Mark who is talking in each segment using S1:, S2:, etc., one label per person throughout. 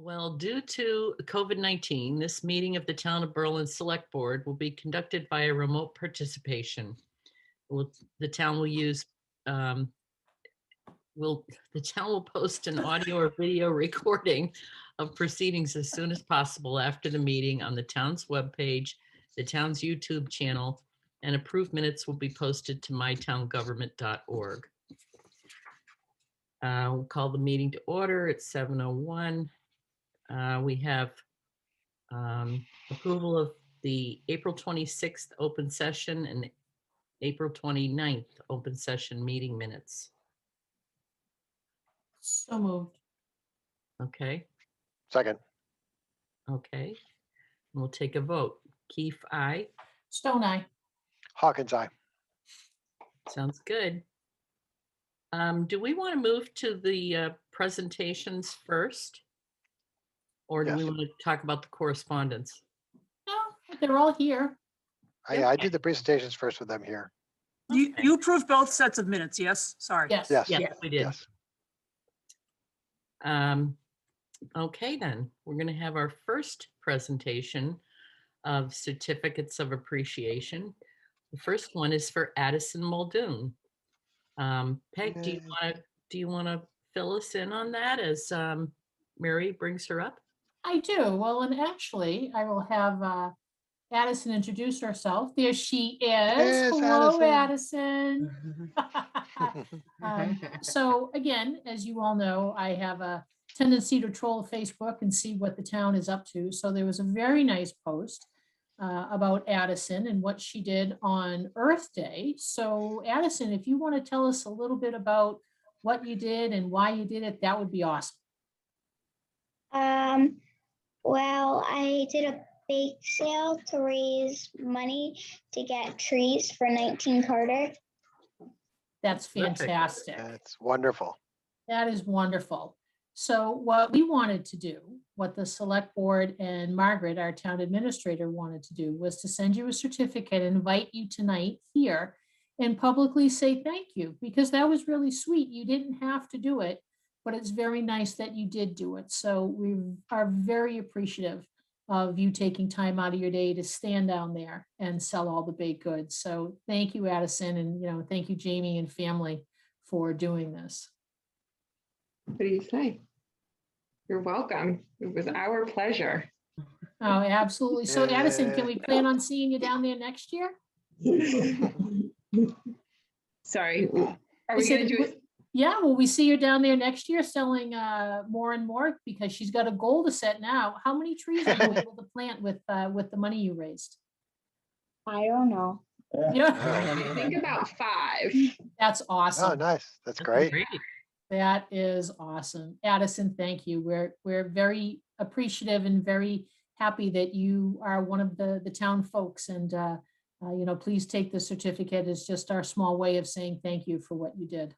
S1: Well, due to COVID-19, this meeting of the Town of Berlin Select Board will be conducted via remote participation. The town will use, the town will post an audio or video recording of proceedings as soon as possible after the meeting on the town's webpage, the town's YouTube channel, and approved minutes will be posted to mytowngovernment.org. We'll call the meeting to order at 7:01. We have approval of the April 26th open session and April 29th open session meeting minutes.
S2: So moved.
S1: Okay,
S3: Second.
S1: okay. We'll take a vote. Keefe, aye.
S2: Stone eye.
S3: Hawkins, aye.
S1: Sounds good. Do we want to move to the presentations first? Or do we
S3: Yes.
S1: want to talk about the correspondence?
S2: No, they're all here.
S3: I did the presentations first with them here.
S4: You approved both sets of minutes, yes? Sorry.
S2: Yes.
S3: Yes.
S1: Yeah, we did.
S3: Yes.
S1: Okay, then we're going to have our first presentation of certificates of appreciation. The first one is for Addison Muldoon. Peg, do you want to fill us in on that as Mary brings her up?
S2: I do. Well, and actually, I will have Addison introduce herself. There she is.
S3: Yes,
S2: Hello,
S3: Addison.
S2: Addison. So again, as you all know, I have a tendency to troll Facebook and see what the town is up to. So there was a very nice post about Addison and what she did on Earth Day. So Addison, if you want to tell us a little bit about what you did and why you did it, that would be awesome.
S5: Well, I did a bake sale to raise money to get trees for 19 Carter.
S2: That's
S1: Perfect.
S2: fantastic.
S3: That's wonderful.
S2: That is wonderful. So what we wanted to do, what the select board and Margaret, our town administrator, wanted to do was to send you a certificate, invite you tonight here and publicly say thank you, because that was really sweet. You didn't have to do it, but it's very nice that you did do it. So we are very appreciative of you taking time out of your day to stand down there and sell all the baked goods. So thank you, Addison, and thank you, Jamie and family, for doing this.
S6: What do you say? You're welcome. It was our pleasure.
S2: Oh, absolutely. So Addison, can we plan on seeing you down there next year?
S6: Sorry, are
S2: I
S6: we
S2: said,
S6: gonna do it?
S2: yeah, will we see her down there next year selling more and more, because she's got a goal to set now. How many trees are you able to plant with the money you raised?
S5: I don't know.
S2: Yeah,
S6: I think about 5.
S2: that's
S3: Oh,
S2: awesome.
S3: nice. That's great.
S2: That is awesome. Addison, thank you. We're very appreciative and very happy that you are one of the town folks. And, please take the certificate as just our small way of saying thank you for what you did.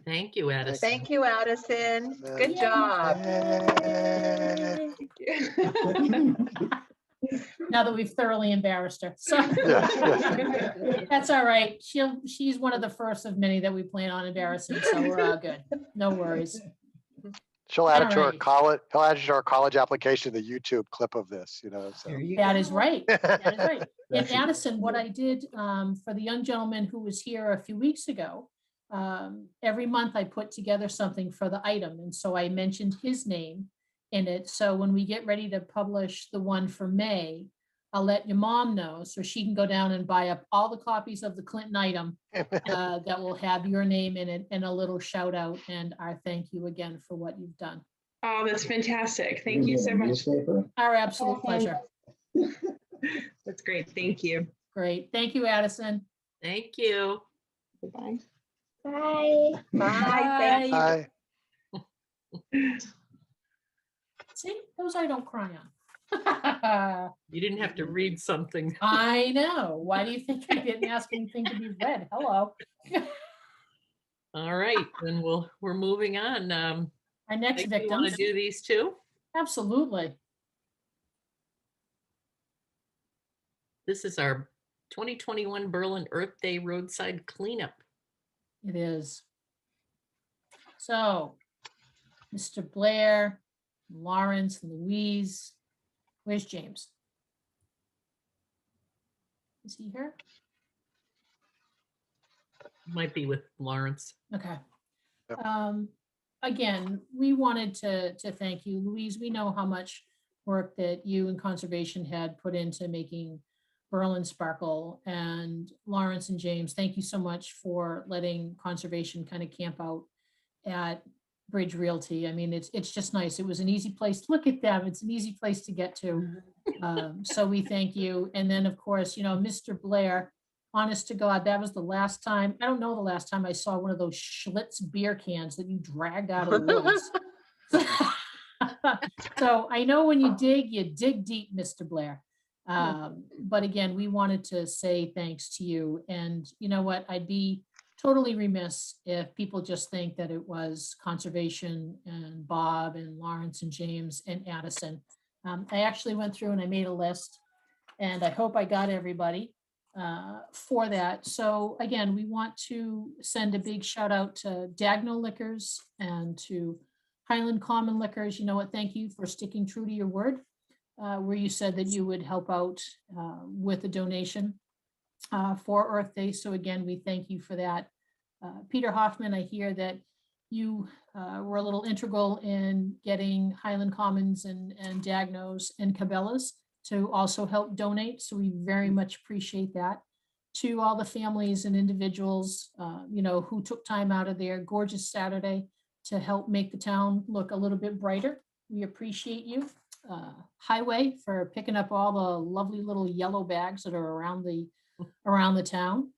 S1: Thank you, Addison.
S7: Thank you, Addison. Good
S2: Yay.
S7: job.
S3: Yay.
S2: Now that we've thoroughly embarrassed her. So
S3: Yeah.
S2: that's all right. She's one of the first of many that we plan on embarrassing. So we're all good. No worries.
S3: She'll add it to our
S2: Alright.
S3: college. He'll add it to our college application, the YouTube clip of this. So.
S2: That is right. That is right. And Addison, what I did for the young gentleman who was here a few weeks ago, every month I put together something for the item. And so I mentioned his name in it. So when we get ready to publish the one for May, I'll let your mom know so she can go down and buy up all the copies of the Clinton item that will have your name in it and a little shout out and our thank you again for what you've done.
S6: Oh, that's fantastic. Thank you so much.
S2: Our absolute pleasure.
S6: That's great. Thank you.
S2: Great. Thank you, Addison.
S1: Thank you.
S6: Goodbye.
S5: Bye.
S7: Bye. Thank you.
S3: Hi.
S2: See, those I don't cry on.
S1: You didn't have to read something.
S2: I know. Why do you think I didn't ask anything to be read? Hello.
S1: All right, then we're moving on.
S2: Our next
S1: Peg, you want to
S2: victims.
S1: do these two?
S2: Absolutely.
S1: This is our 2021 Berlin Earth Day roadside cleanup.
S2: It is. So Mr. Blair, Lawrence, Louise. Where's James? Is he here?
S1: Might be with Lawrence.
S2: Okay.
S3: Yep.
S2: Again, we wanted to thank you, Louise. We know how much work that you and Conservation had put into making Berlin sparkle. And Lawrence and James, thank you so much for letting Conservation kind of camp out at Bridge Realty. I mean, it's just nice. It was an easy place. Look at them. It's an easy place to get to. So we thank you. And then, of course, you know, Mr. Blair, honest to God, that was the last time, I don't know the last time I saw one of those Schlitz beer cans that you dragged out of the woods. So I know when you dig deep, Mr. Blair. But again, we wanted to say thanks to you. And you know what? I'd be totally remiss if people just think that it was Conservation and Bob and Lawrence and James and Addison. I actually went through and I made a list, and I hope I got everybody for that. So again, we want to send a big shout out to Dagnall Liquors and to Highland Common Liquors. You know what? Thank you for sticking true to your word, where you said that you would help out with a donation for Earth Day. So again, we thank you for that. Peter Hoffman, I hear that you were a little integral in getting Highland Commons and Dagnos and Cabela's to also help donate. So we very much appreciate that. To all the families and individuals, you know, who took time out of their gorgeous Saturday to help make the town look a little bit brighter. We appreciate you. Highway for picking up all the lovely little yellow bags that are around the town.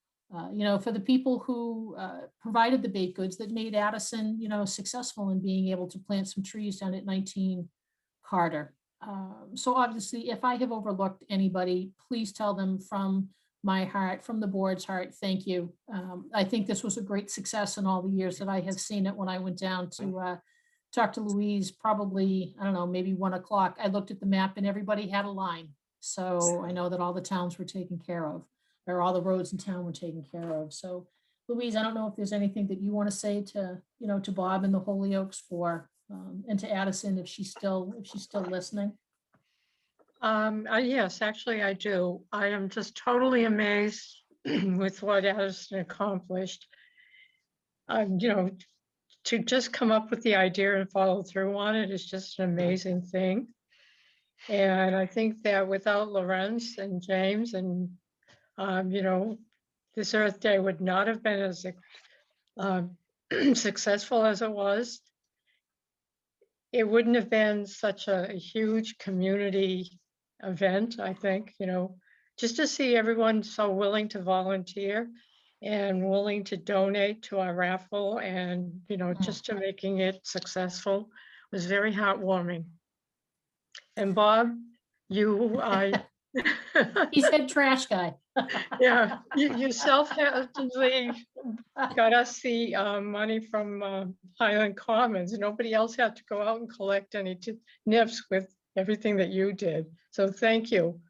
S2: You know, for the people who provided the baked goods that made Addison, you know, successful in being able to plant some trees down at 19 Carter. So obviously, if I have overlooked anybody, please tell them from my heart, from the board's heart, thank you. I think this was a great success in all the years that I have seen it. When I went down to talk to Louise, probably, I don't know, maybe 1 o'clock, I looked at the map and everybody had a line. So I know that all the towns were taken care of, or all the roads in town were taken care of. So Louise, I don't know if there's anything that you want to say to, you know, to Bob and the Holyoaks for, and to Addison, if she's still listening.
S8: Yes, actually I do. I am just totally amazed with what Addison accomplished. You know, to just come up with the idea and follow through on it is just an amazing thing. And I think that without Lorenz and James and, you know, this Earth Day would not have been as successful as it was. It wouldn't have been such a huge community event, I think, you know, just to see everyone so willing to volunteer and willing to donate to our raffle and, you know, just to making it successful was very heartwarming. And Bob, you,
S2: He said trash guy.
S8: yeah, you self-handedly got us the money from Highland Commons. Nobody else had to go out and collect any nips with everything that you did. So thank you.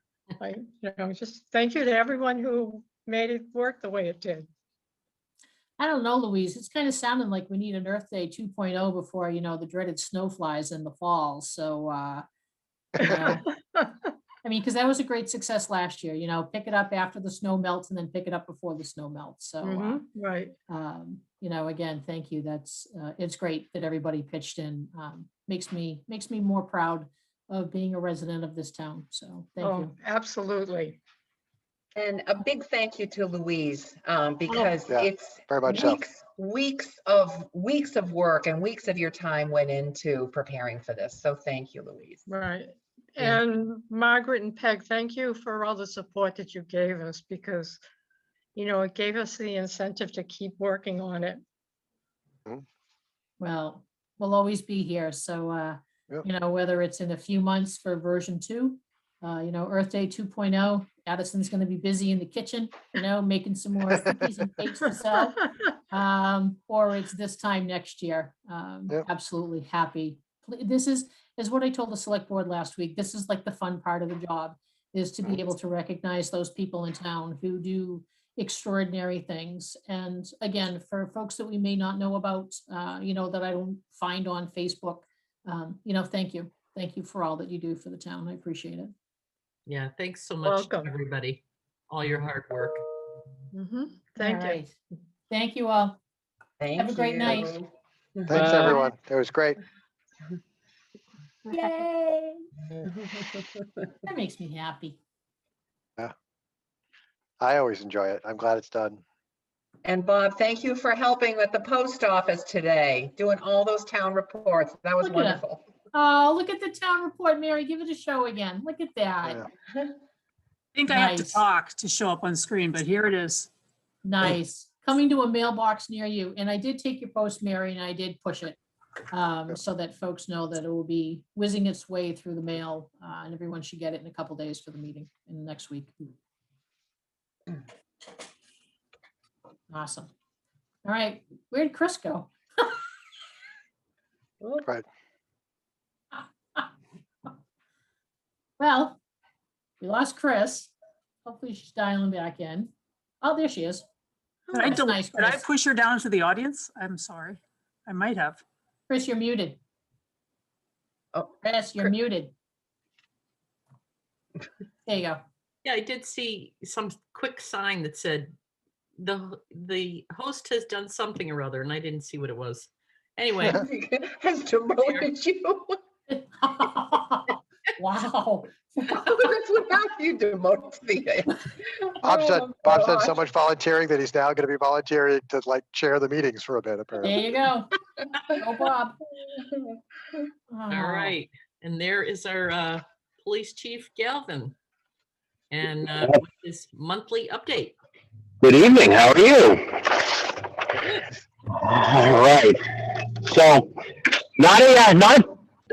S8: You know, just thank you to everyone who made it work the way it did.
S2: I don't know, Louise, it's kind of sounding like we need an Earth Day 2.0 before, you know, the dreaded snow flies in the fall. So, you know, I mean, because that was a great success last year, you know, pick it up after the snow melts and then pick it up before the snow melts. So,
S8: right.
S2: You know, again, thank you. That's, it's great that everybody pitched in. Makes me more proud of being a resident of this town. So thank you.
S8: Absolutely.
S7: And a big thank you to Louise, because
S3: Yeah,
S7: it's
S3: very much so.
S7: weeks of work and weeks of your time went into preparing for this. So thank you, Louise.
S8: Right. And Margaret and Peg, thank you for all the support that you gave us, because, you know, it gave us the incentive to keep working on it.
S2: Well, we'll always be here. So,
S3: Yep.
S2: you know, whether it's in a few months for version 2, you know, Earth Day 2.0, Addison's going to be busy in the kitchen, you know, making some more cookies and cakes to sell, or it's this time next year.
S3: Yep.
S2: Absolutely happy. This is what I told the select board last week. This is like the fun part of the job, is to be able to recognize those people in town who do, extraordinary things. And again, for folks that we may not know about, that I don't find on Facebook, thank you. Thank you for all that you do for the town. I appreciate it.
S1: Yeah, thanks so much, to
S8: Welcome.
S1: everybody. All your hard work.
S8: Thank
S2: All
S8: you.
S2: right. Thank you all.
S7: Thank
S2: Have a great night.
S7: you.
S3: Thanks, everyone. It was great.
S2: Yay. That makes me happy.
S3: I always enjoy it. I'm glad it's done.
S7: And Bob, thank you for helping with the post office today, doing all those town reports. That was
S2: Look at it.
S7: wonderful.
S2: Oh, look at the town report, Mary. Give it a show again. Look at that.
S3: Yeah.
S4: I think I have to
S2: Nice.
S4: talk to show up on screen, but here it is.
S2: Nice. Coming to a mailbox near you. And I did take your post, Mary, and I did push it so that folks know that it will be whizzing its way through the mail, and everyone should get it in a couple days for the meeting in next week. Awesome. All right. Where'd Chris go?
S3: Right.
S2: Well, we lost Chris. Hopefully she's dialing back in. Oh, there she is.
S4: Did I,
S2: That's nice,
S4: did I
S2: Chris.
S4: push her down to the audience? I'm sorry. I might have.
S2: Chris, you're muted.
S7: Oh,
S2: Chris, you're muted. There you go.
S1: Yeah, I did see some quick sign that said the host has done something or other, and I didn't see what it was. Anyway,
S7: has demoted you.
S2: Wow.
S7: That's what happened. You demoted the.
S3: Bob's done
S7: gosh.
S3: so much volunteering that he's now going to be volunteering to like chair the meetings for a bit, apparently.
S2: There you go. Go, Bob.
S1: all right. And there is our police chief, Galvin, and with his monthly update.
S9: Good evening. How are you? All right. So, not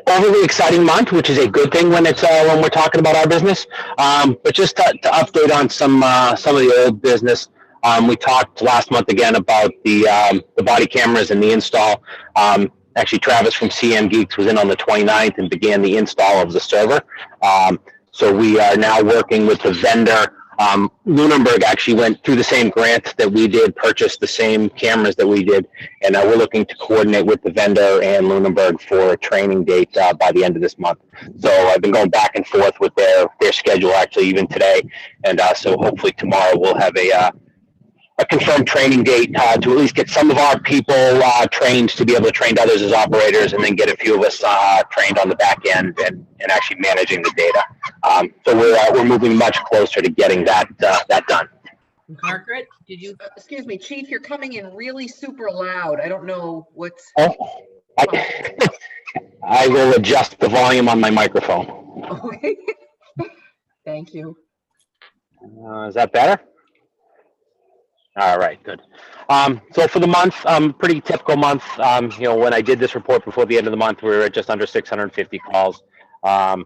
S9: overly exciting month, which is a good thing when it's when we're talking about our business. But just to update on some of the old business. We talked last month again about the body cameras and the install. Actually, Travis from CM Geeks was in on the 29th and began the install of the server. So we are now working with the vendor. Lunenburg actually went through the same grant that we did, purchased the same cameras that we did, and we're looking to coordinate with the vendor and Lunenburg for a training date by the end of this month. So I've been going back and forth with their schedule, actually, even today, and so hopefully tomorrow we'll have a confirmed training date to at least get some of our people trained to be able to train others as operators, and then get a few of us trained on the back end and actually managing the data. So we're moving much closer to getting that done.
S1: Margaret, did you?
S7: Excuse me, Chief, you're coming in really super loud. I don't know what's.
S9: Oh, I will adjust the volume on my microphone.
S7: Thank you.
S9: Is that better? All right, good. So for the month, pretty typical month. When I did this report before the end of the month, we were at just under 650 calls, 5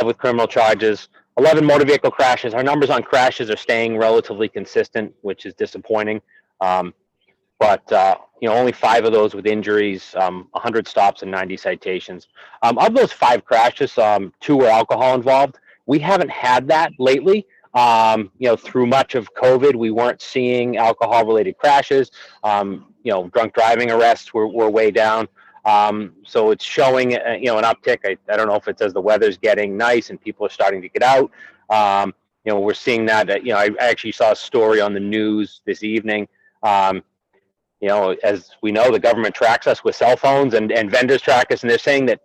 S9: with criminal charges, 11 motor vehicle crashes. Our numbers on crashes are staying relatively consistent, which is disappointing. But only 5 of those with injuries, 100 stops and 90 citations. Of those 5 crashes, 2 were alcohol involved. We haven't had that lately. Through much of COVID, we weren't seeing alcohol-related crashes. Drunk driving arrests were way down. So it's showing, an uptick. I don't know if it's as the weather's getting nice and people are starting to get out. We're seeing that. I actually saw a story on the news this evening. As we know, the government tracks us with cell phones and vendors track us, and they're saying that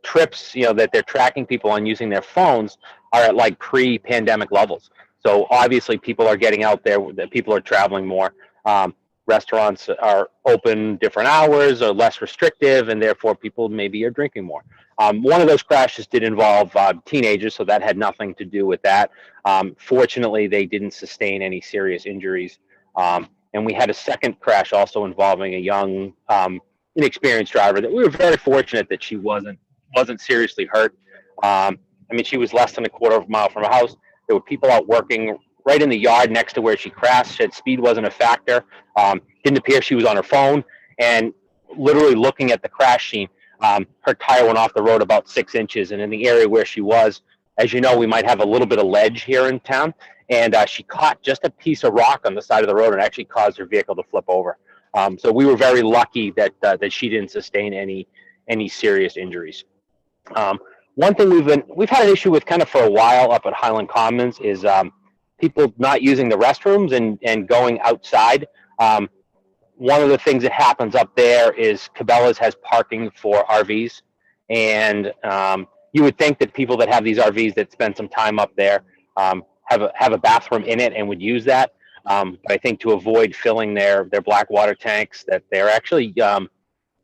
S9: trips, that they're tracking people on using their phones are at like pre-pandemic levels. So obviously people are getting out there, that people are traveling more. Restaurants are open different hours or less restrictive, and therefore people maybe are drinking more. One of those crashes did involve teenagers, so that had nothing to do with that. Fortunately, they didn't sustain any serious injuries. And we had a second crash also involving a young, inexperienced driver that we were very fortunate that she wasn't seriously hurt. She was less than a quarter of a mile from her house. There were people out working right in the yard next to where she crashed. Said speed wasn't a factor. Didn't appear she was on her phone. And literally looking at the crash scene, her tire went off the road about 6 inches. And in the area where she was, as you know, we might have a little bit of ledge here in town. and she caught just a piece of rock on the side of the road and actually caused her vehicle to flip over. So we were very lucky that that she didn't sustain any serious injuries. One thing we've had an issue with kind of for a while up at Highland Commons is people not using the restrooms and going outside. One of the things that happens up there is Cabela's has parking for RVs, and you would think that people that have these RVs that spend some time up there have a bathroom in it and would use that. But I think to avoid filling their black water tanks, that they're actually going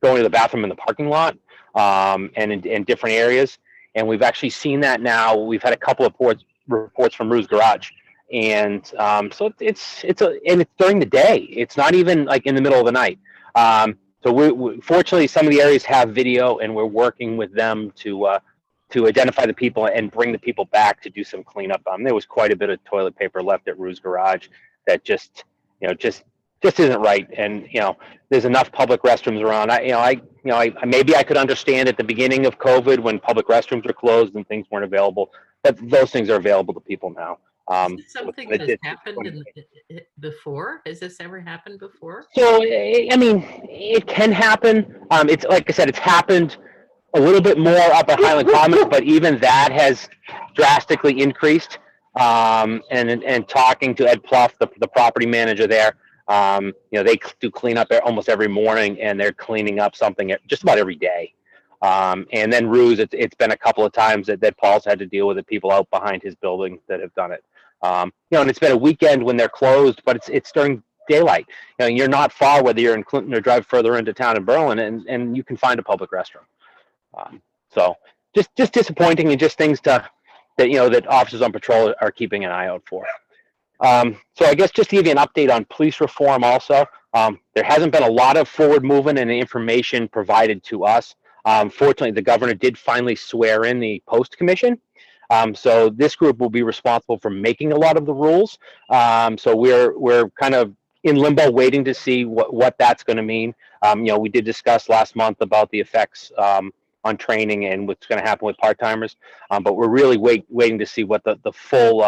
S9: to the bathroom in the parking lot and in different areas. And we've actually seen that now. We've had a couple of reports from Rue's Garage. And so it's during the day. It's not even like in the middle of the night. So we fortunately, some of the areas have video, and we're working with them to identify the people and bring the people back to do some cleanup. There was quite a bit of toilet paper left at Rue's Garage that just isn't right. And there's enough public restrooms around. I maybe I could understand at the beginning of COVID when public restrooms were closed and things weren't available, but those things are available to people now.
S1: Is this something that has happened before? Has this ever happened before?
S9: So, I mean, it can happen. It's like I said, it's happened a little bit more up at Highland Commons, but even that has drastically increased. And talking to Ed Pluff, the property manager there, they do clean up almost every morning, and they're cleaning up something just about every day. And then Rue's, it's been a couple of times that Paul's had to deal with it, people out behind his building that have done it. And it's been a weekend when they're closed, but it's during daylight. You're not far, whether you're in Clinton or drive further into town in Berlin, and you can find a public restroom. So just disappointing, and just things that officers on patrol are keeping an eye out for. So I guess just to give you an update on police reform also, there hasn't been a lot of forward movement and information provided to us. Fortunately, the governor did finally swear in the post commission. So this group will be responsible for making a lot of the rules. So we're kind of in limbo waiting to see what that's going to mean. We did discuss last month about the effects on training and what's going to happen with part-timers. But we're really waiting to see what the full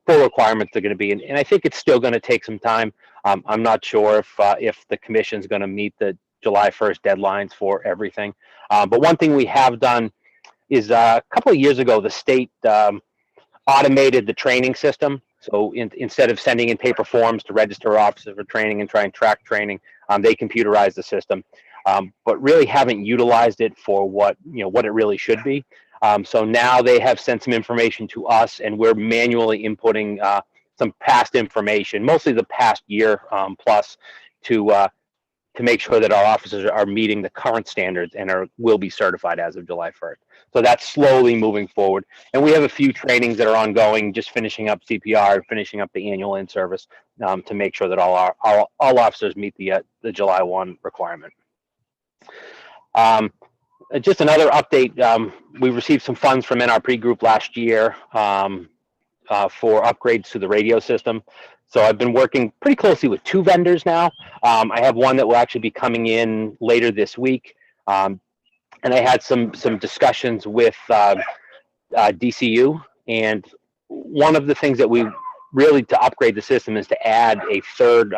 S9: requirements are going to be. And I think it's still going to take some time. I'm not sure if the commission's going to meet the July 1st deadlines for everything. But one thing we have done is a couple of years ago, the state automated the training system. So instead of sending in paper forms to register officers for training and try and track training, they computerized the system, but really haven't utilized it for what it really should be. So now they have sent some information to us, and we're manually inputting some past information, mostly the past year plus, to make sure that our officers are meeting the current standards and will be certified as of July 1st. So that's slowly moving forward. And we have a few trainings that are ongoing, just finishing up CPR, finishing up the annual in-service to make sure that all officers meet the July 1 requirement. Just another update, we received some funds from NRP Group last year for upgrades to the radio system. So I've been working pretty closely with 2 vendors now. I have one that will actually be coming in later this week. And I had some discussions with DCU. And one of the things that we really, to upgrade the system, is to add a third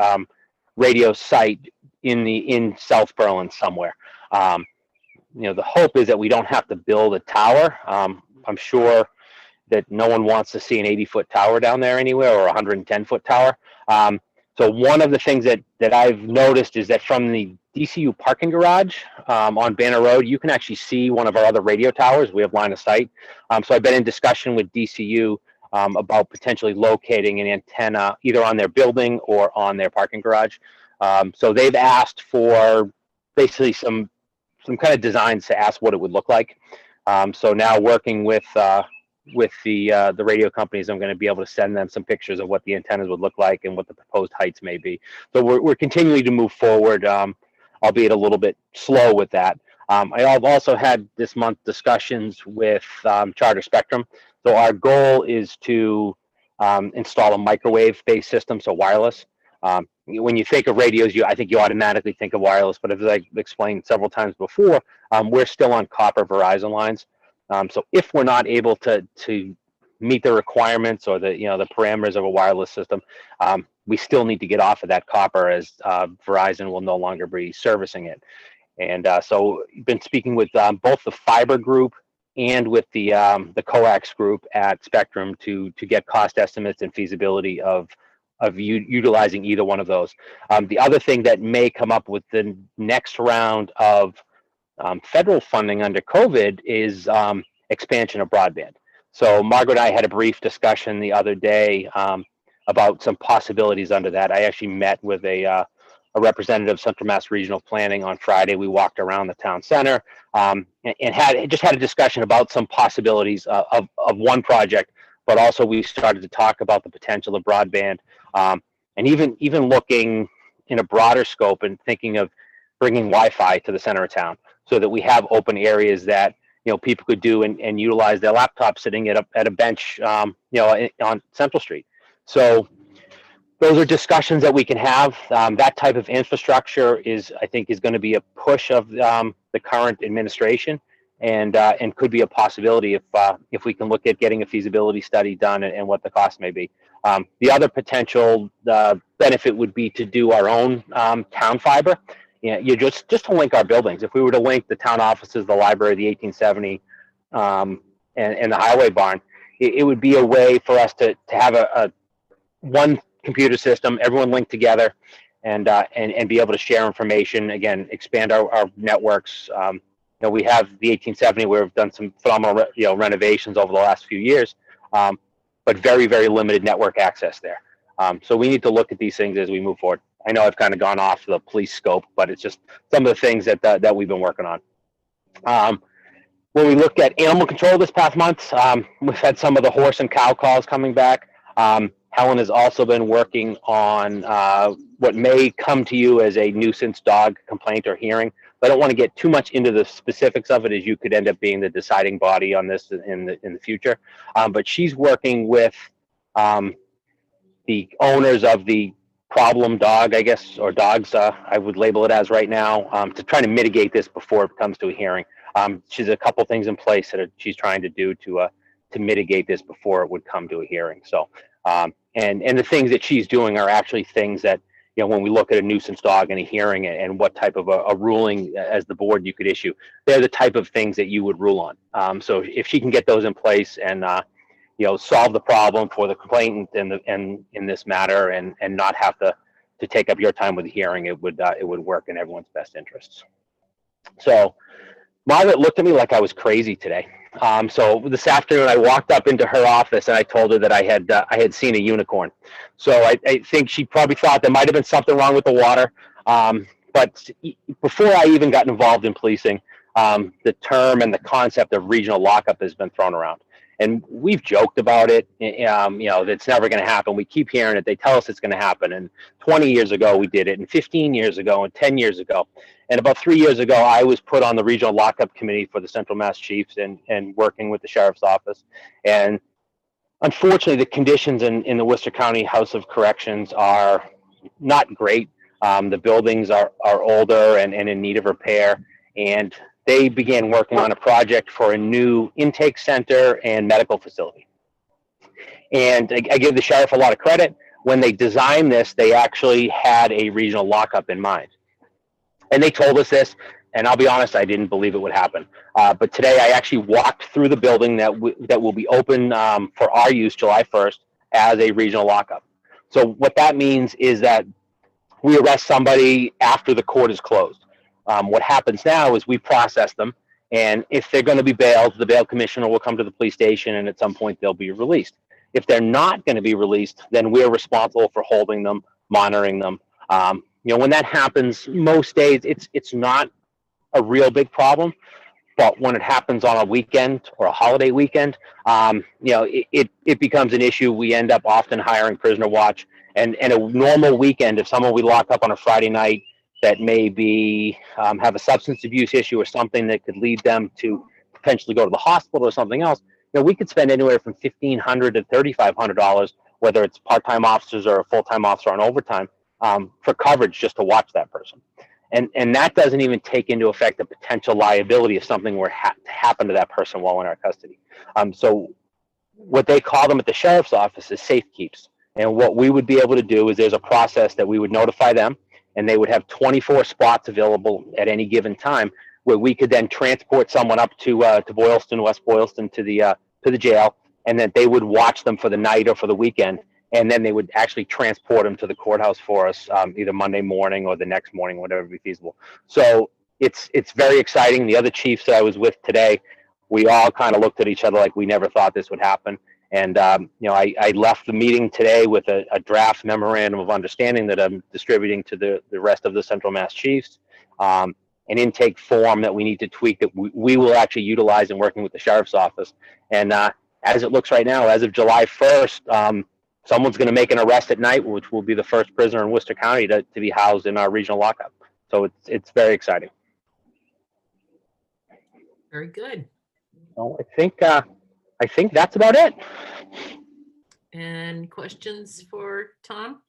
S9: radio site in South Berlin somewhere. The hope is that we don't have to build a tower. I'm sure that no one wants to see an 80-foot tower down there anywhere, or a 110-foot tower. So one of the things that I've noticed is that from the DCU parking garage on Banner Road, you can actually see one of our other radio towers. We have line of sight. So I've been in discussion with DCU about potentially locating an antenna either on their building or on their parking garage. So they've asked for basically some kind of designs to ask what it would look like. So now working with the radio companies, I'm going to be able to send them some pictures of what the antennas would look like and what the proposed heights may be. So we're continuing to move forward, albeit a little bit slow with that. I've also had this month discussions with Charter Spectrum. So our goal is to install a microwave-based system, so wireless. When you think of radios, I think you automatically think of wireless, but as I explained several times before, we're still on copper Verizon lines. So if we're not able to meet the requirements or the the parameters of a wireless system, we still need to get off of that copper, as Verizon will no longer be servicing it. And so been speaking with both the fiber group and with the coax group at Spectrum to get cost estimates and feasibility of utilizing either one of those. The other thing that may come up with the next round of federal funding under COVID is expansion of broadband. So Margaret and I had a brief discussion the other day about some possibilities under that. I actually met with a representative of Central Mass Regional Planning on Friday. We walked around the town center and had a discussion about some possibilities of one project, but also we started to talk about the potential of broadband, and even looking in a broader scope and thinking of bringing Wi-Fi to the center of town, so that we have open areas that people could do and utilize their laptops sitting at a bench on Central Street. So those are discussions that we can have. That type of infrastructure I think is going to be a push of the current administration, and could be a possibility if we can look at getting a feasibility study done and what the cost may be. The other potential benefit would be to do our own town fiber. You just to link our buildings. If we were to link the town offices, the library, the 1870, and the highway barn, it would be a way for us to have a one computer system, everyone linked together, and be able to share information. Again, expand our networks. We have the 1870, where we've done some phenomenal renovations over the last few years, but very, very limited network access there. So we need to look at these things as we move forward. I know I've kind of gone off the police scope, but it's just some of the things that we've been working on. When we looked at animal control this past month, we've had some of the horse and cow calls coming back. Helen has also been working on what may come to you as a nuisance dog complaint or hearing. But I don't want to get too much into the specifics of it, as you could end up being the deciding body on this in the future. But she's working with the owners of the problem dog, I guess, or dogs, I would label it as right now, to try to mitigate this before it comes to a hearing. She's a couple things in place that she's trying to do to mitigate this before it would come to a hearing. So, and the things that she's doing are actually things that, when we look at a nuisance dog in a hearing and what type of a ruling as the board you could issue, they're the type of things that you would rule on. So if she can get those in place and solve the problem for the complainant and in this matter, and not have to take up your time with the hearing, it would work in everyone's best interests. So Margaret looked at me like I was crazy today. So this afternoon I walked up into her office and I told her that I had seen a unicorn. So I think she probably thought there might have been something wrong with the water. But before I even got involved in policing, the term and the concept of regional lockup has been thrown around. And we've joked about it, it's never going to happen. We keep hearing it. They tell us it's going to happen. And 20 years ago, we did it. And 15 years ago, and 10 years ago. And about 3 years ago, I was put on the regional lockup committee for the Central Mass Chiefs and working with the Sheriff's Office. And unfortunately, the conditions in the Worcester County House of Corrections are not great. The buildings are older and in need of repair. And they began working on a project for a new intake center and medical facility. And I give the sheriff a lot of credit. When they designed this, they actually had a regional lockup in mind. And they told us this, and I'll be honest, I didn't believe it would happen. But today I actually walked through the building that will be open for our use July 1st as a regional lockup. So what that means is that we arrest somebody after the court is closed. What happens now is we process them, and if they're going to be bailed, the bail commissioner will come to the police station, and at some point they'll be released. If they're not going to be released, then we're responsible for holding them, monitoring them. When that happens, most days it's not a real big problem, but when it happens on a weekend or a holiday weekend, it becomes an issue. We end up often hiring prisoner watch, and a normal weekend, if someone we lock up on a Friday night that maybe have a substance abuse issue or something that could lead them to potentially go to the hospital or something else, we could spend anywhere from $1,500 to $3,500, whether it's part-time officers or a full-time officer on overtime, for coverage just to watch that person. And that doesn't even take into effect the potential liability if something were to happen to that person while in our custody. So what they call them at the sheriff's office is safe keeps. And what we would be able to do is there's a process that we would notify them, and they would have 24 spots available at any given time, where we could then transport someone up to Boylston, West Boylston, to the jail, and then they would watch them for the night or for the weekend, and then they would actually transport them to the courthouse for us, either Monday morning or the next morning, whatever would be feasible. So it's very exciting. The other chiefs that I was with today, we all kind of looked at each other like we never thought this would happen. And, I left the meeting today with a draft memorandum of understanding that I'm distributing to the rest of the Central Mass Chiefs. An intake form that we need to tweak that we will actually utilize in working with the sheriff's office. And as it looks right now, as of July 1st, someone's going to make an arrest at night, which will be the first prisoner in Worcester County to be housed in our regional lockup. So it's very exciting.
S1: Very good.
S9: So I think that's about it.
S1: And questions for Tom?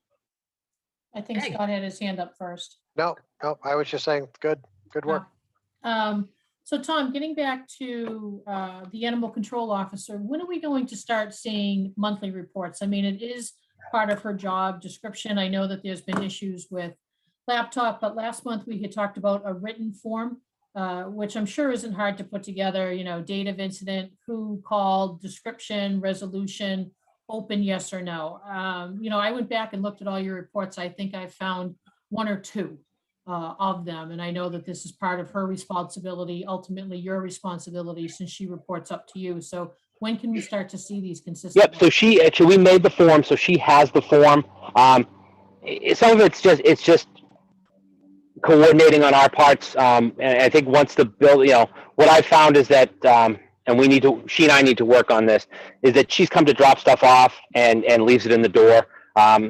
S2: I think
S1: Hey.
S2: Scott had his hand up first.
S3: No, I was just saying, good work.
S2: So Tom, getting back to the animal control officer, when are we going to start seeing monthly reports? I mean, it is part of her job description. I know that there's been issues with laptop, but last month we had talked about a written form, which I'm sure isn't hard to put together, date of incident, who called, description, resolution, open, yes or no. I went back and looked at all your reports. I think I found one or two of them. And I know that this is part of her responsibility, ultimately your responsibility, since she reports up to you. So when can we start to see these consistent?
S9: Yep. So we made the form, so she has the form. Some of it's just coordinating on our parts. And I think once the bill, what I found is that, and she and I need to work on this, is that she's come to drop stuff off and leaves it in the door.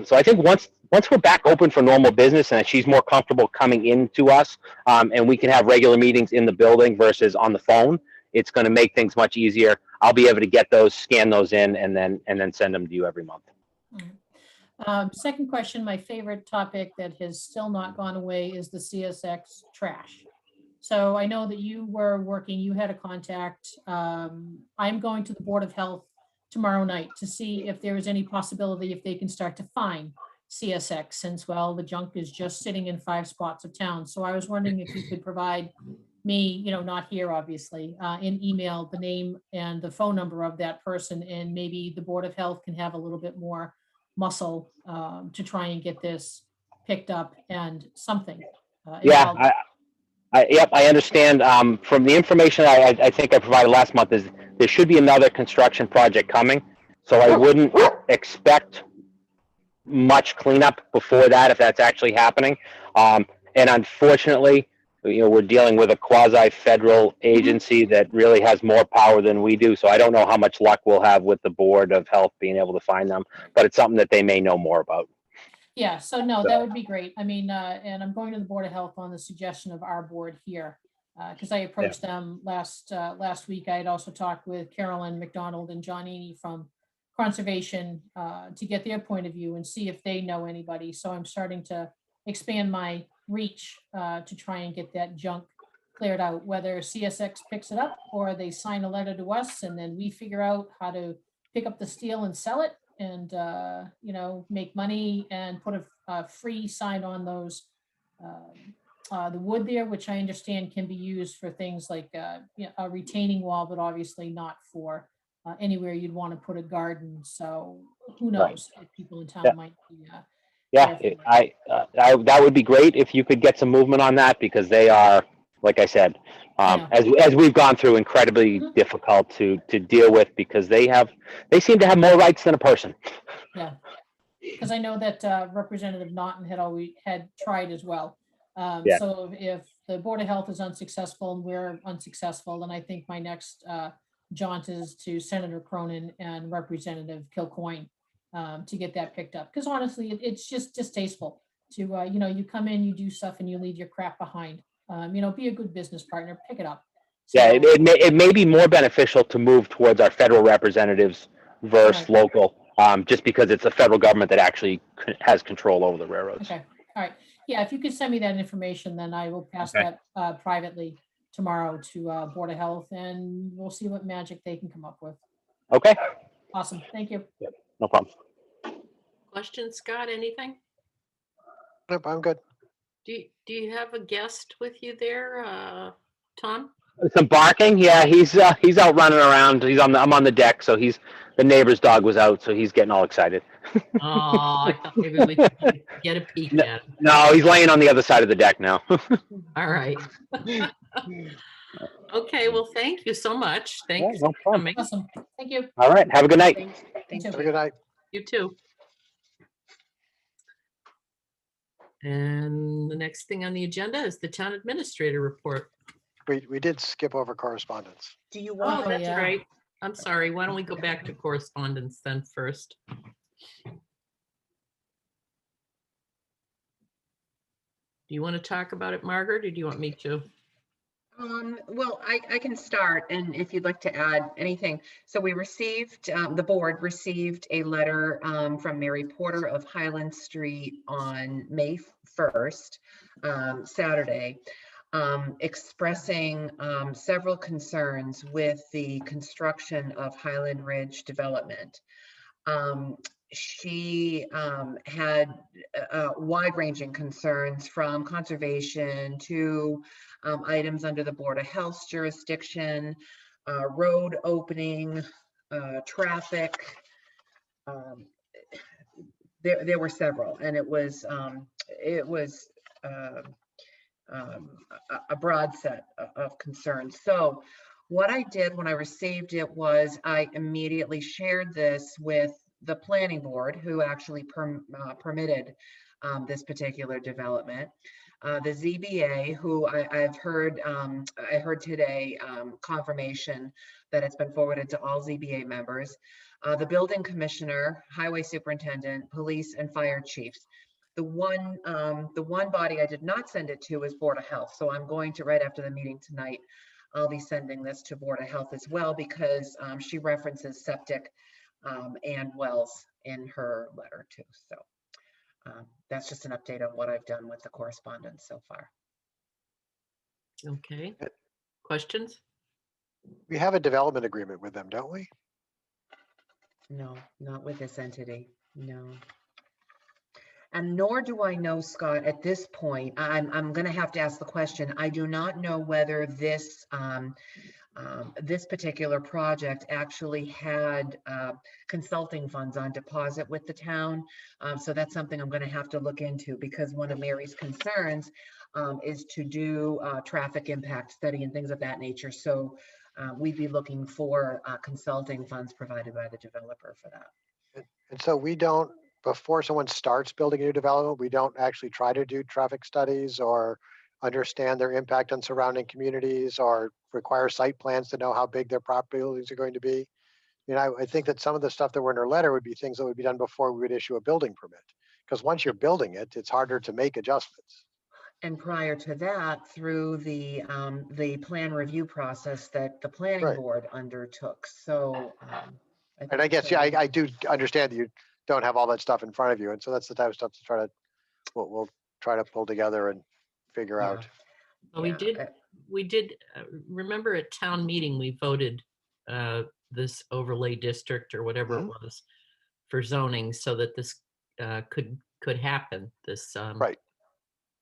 S9: So I think once we're back open for normal business and she's more comfortable coming into us, and we can have regular meetings in the building versus on the phone, it's going to make things much easier. I'll be able to get those, scan those in, and then send them to you every month.
S2: Second question, my favorite topic that has still not gone away is the CSX trash. So I know that you were working, you had a contact. I'm going to the Board of Health tomorrow night to see if there is any possibility if they can start to fine CSX, since, well, the junk is just sitting in 5 spots of town. So I was wondering if you could provide me, not here, obviously, in email, the name and the phone number of that person, and maybe the Board of Health can have a little bit more muscle to try and get this picked up and something.
S9: Yeah, I understand. From the information I think I provided last month, is there should be another construction project coming. So I wouldn't expect much cleanup before that, if that's actually happening. And unfortunately, we're dealing with a quasi-federal agency that really has more power than we do. So I don't know how much luck we'll have with the Board of Health being able to find them, but it's something that they may know more about.
S2: Yeah, so no, that would be great. I mean, and I'm going to the Board of Health on the suggestion of our board here, because I approached them last week. I had also talked with Carolyn McDonald and John Eny from Conservation to get their point of view and see if they know anybody. So I'm starting to expand my reach to try and get that junk cleared out, whether CSX picks it up or they sign a letter to us and then we figure out how to pick up the steel and sell it and, make money and put a free sign on those, the wood there, which I understand can be used for things like a retaining wall, but obviously not for anywhere you'd want to put a garden. So who knows if people in town might be.
S9: That would be great if you could get some movement on that, because they are, like I said, as we've gone through, incredibly difficult to deal with, because they seem to have more rights than a person.
S2: Yeah, because I know that Representative Naughton had tried as well. So if the Board of Health is unsuccessful and we're unsuccessful, then I think my next jaunt is to Senator Cronin and Representative Kilcoyne to get that picked up. Because honestly, it's just distasteful to, you come in, you do stuff and you leave your crap behind. Be a good business partner, pick it up. So,
S9: it may be more beneficial to move towards our federal representatives versus local, just because it's the federal government that actually has control over the railroads.
S2: Okay, all right. Yeah, if you could send me that information, then I will pass that privately tomorrow to Board of Health, and we'll see what magic they can come up with.
S9: Okay.
S2: Awesome, thank you.
S9: No problem.
S1: Questions, Scott, anything?
S3: Nope, I'm good.
S1: Do you have a guest with you there, Tom?
S9: Some barking. Yeah, he's out running around. I'm on the deck, so the neighbor's dog was out, so he's getting all excited.
S1: Oh, I thought maybe we could get a peek
S9: No.
S1: at him.
S9: No, he's laying on the other side of the deck now.
S1: All right. Okay, well, thank you so much. Thanks
S9: no
S1: for
S9: problem.
S1: coming.
S2: Awesome, thank you.
S9: All right. Have a good night.
S7: Thank
S2: too.
S3: Have a
S7: you.
S3: good night.
S1: You too. And the next thing on the agenda is the town administrator report.
S3: We did skip over correspondence.
S7: Do you
S1: Oh,
S7: want,
S1: that's
S2: yeah.
S1: right. I'm sorry. Why don't we go back to correspondence then first? Do you want to talk about it, Margaret, or do you want me to?
S7: well, I can start, and if you'd like to add anything. So we received, the board received a letter from Mary Porter of Highland Street on May 1st, Saturday, expressing several concerns with the construction of Highland Ridge development. She had wide-ranging concerns from conservation to items under the Board of Health's jurisdiction, road opening, traffic. There were several, and it was a broad set of concerns. So what I did when I received it was I immediately shared this with the planning board, who actually permitted this particular development. The ZBA, who I've heard, I heard today confirmation that it's been forwarded to all ZBA members. The building commissioner, highway superintendent, police, and fire chiefs. The one body I did not send it to is Board of Health. So I'm going to, right after the meeting tonight, I'll be sending this to Board of Health as well, because she references septic and wells in her letter too. So that's just an update on what I've done with the correspondence so far.
S1: Okay. Questions?
S3: We have a development agreement with them, don't we?
S7: No, not with this entity, no. And nor do I know, Scott, at this point, I'm going to have to ask the question. I do not know whether this this particular project actually had consulting funds on deposit with the town. So that's something I'm going to have to look into, because one of Mary's concerns is to do traffic impact study and things of that nature. So we'd be looking for consulting funds provided by the developer for that.
S3: And so we don't, before someone starts building a new development, we don't actually try to do traffic studies or understand their impact on surrounding communities or require site plans to know how big their property buildings are going to be. You know, I think that some of the stuff that were in her letter would be things that would be done before we would issue a building permit. Because once you're building it, it's harder to make adjustments.
S7: And prior to that, through the plan review process that the planning
S3: Right.
S7: board undertook. So,
S3: And I guess, yeah, I do understand that you don't have all that stuff in front of you. And so that's the type of stuff to try to, we'll try to pull together and figure
S7: Yeah.
S3: out.
S1: Well,
S7: Yeah,
S1: we did, remember at town meeting, we voted this overlay district or whatever it was for zoning so that this could happen, this.
S3: Right.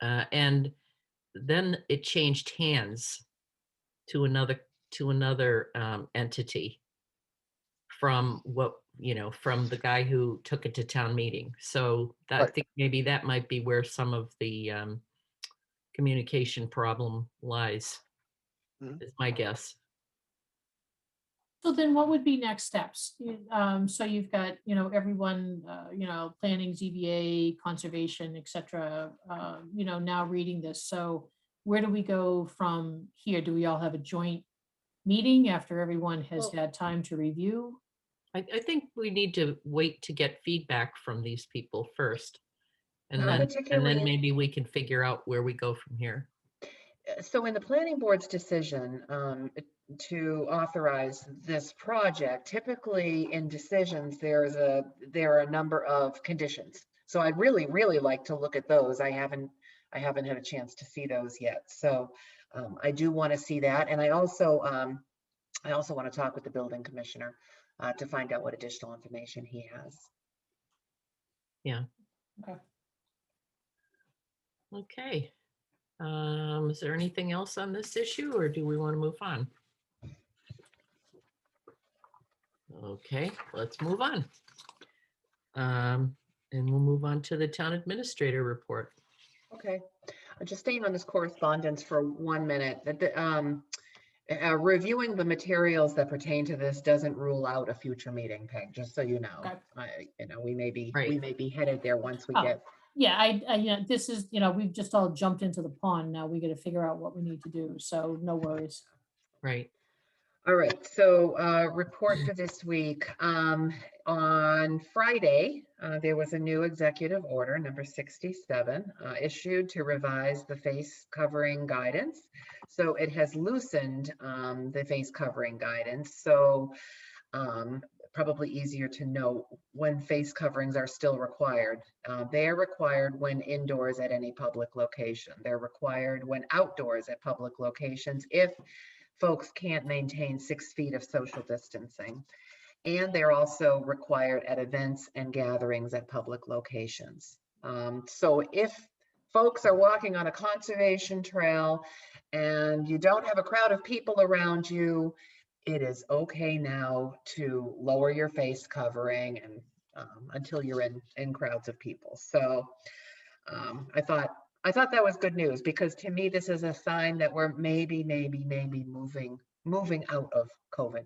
S1: And then it changed hands to another entity from what, from the guy who took it to town meeting. So that, I think maybe that might be where some of the communication problem lies, is my guess.
S2: So then what would be next steps? So you've got, everyone, planning, ZBA, conservation, et cetera, now reading this. So where do we go from here? Do we all have a joint meeting after everyone has had time to review?
S1: I think we need to wait to get feedback from these people first. And
S7: Not
S1: then
S7: particularly-
S1: maybe we can figure out where we go from here.
S7: So in the planning board's decision to authorize this project, typically in decisions, there are a number of conditions. So I'd really, really like to look at those. I haven't had a chance to see those yet. So I do want to see that. And I also I also want to talk with the building commissioner to find out what additional information he has.
S1: Okay. Is there anything else on this issue, or do we want to move on? Okay, let's move on. And we'll move on to the town administrator report.
S7: Okay, just staying on this correspondence for 1 minute. Reviewing the materials that pertain to this doesn't rule out a future meeting, Peg, just so you know.
S2: Okay.
S7: We may be
S1: Right.
S7: headed there once we
S2: Oh,
S7: get.
S2: Yeah, this is, we've just all jumped into the pond. Now we got to figure out what we need to do. So no worries.
S1: Right.
S7: All right, so report for this week. On Friday, there was a new executive order, number 67, issued to revise the face covering guidance. So it has loosened the face covering guidance. So probably easier to know when face coverings are still required. They are required when indoors at any public location. They're required when outdoors at public locations if folks can't maintain 6 feet of social distancing. And they're also required at events and gatherings at public locations. So if folks are walking on a conservation trail and you don't have a crowd of people around you, it is okay now to lower your face covering and until you're in crowds of people. So I thought that was good news, because to me, this is a sign that we're maybe moving out of COVID.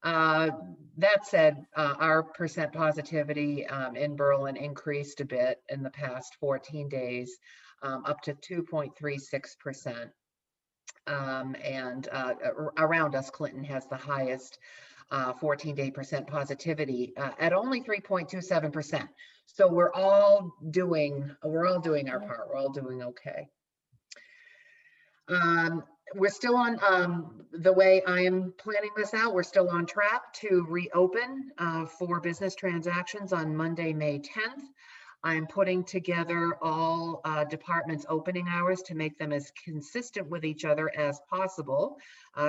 S7: That said, our percent positivity in Berlin increased a bit in the past 14 days, up to 2.36%. And around us, Clinton has the highest 14-day percent positivity at only 3.27%. So we're all doing our part. We're all doing okay. We're still on the way I am planning this out. We're still on track to reopen for business transactions on Monday, May 10th. I'm putting together all departments' opening hours to make them as consistent with each other as possible,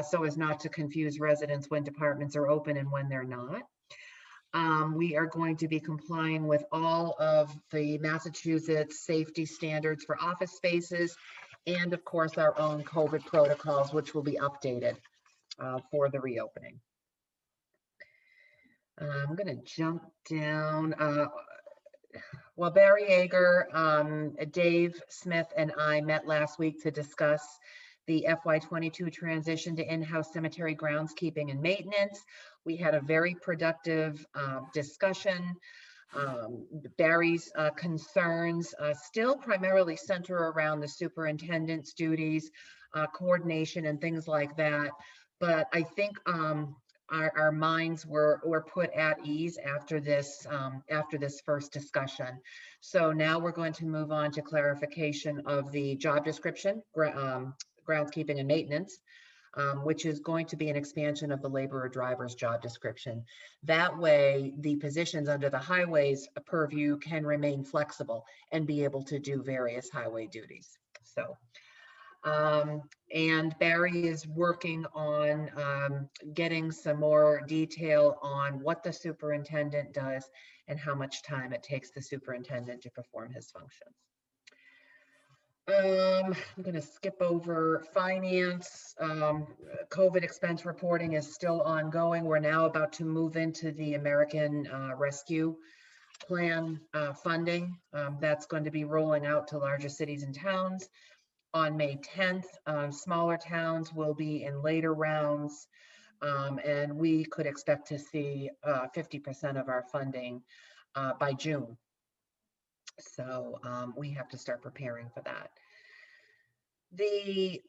S7: so as not to confuse residents when departments are open and when they're not. We are going to be complying with all of the Massachusetts safety standards for office spaces, and of course our own COVID protocols, which will be updated for the reopening. I'm going to jump down. Well, Barry Yeager, Dave Smith, and I met last week to discuss the FY22 transition to in-house cemetery groundskeeping and maintenance. We had a very productive discussion. Barry's concerns still primarily center around the superintendent's duties, coordination, and things like that. But I think our minds were put at ease after this first discussion. So now we're going to move on to clarification of the job description, groundskeeping and maintenance, which is going to be an expansion of the laborer driver's job description. That way, the positions under the highways purview can remain flexible and be able to do various highway duties. So. And Barry is working on getting some more detail on what the superintendent does and how much time it takes the superintendent to perform his functions. I'm going to skip over finance. COVID expense reporting is still ongoing. We're now about to move into the American Rescue Plan funding. That's going to be rolling out to larger cities and towns on May 10th. Smaller towns will be in later rounds, and we could expect to see 50% of our funding by June. So we have to start preparing for that. The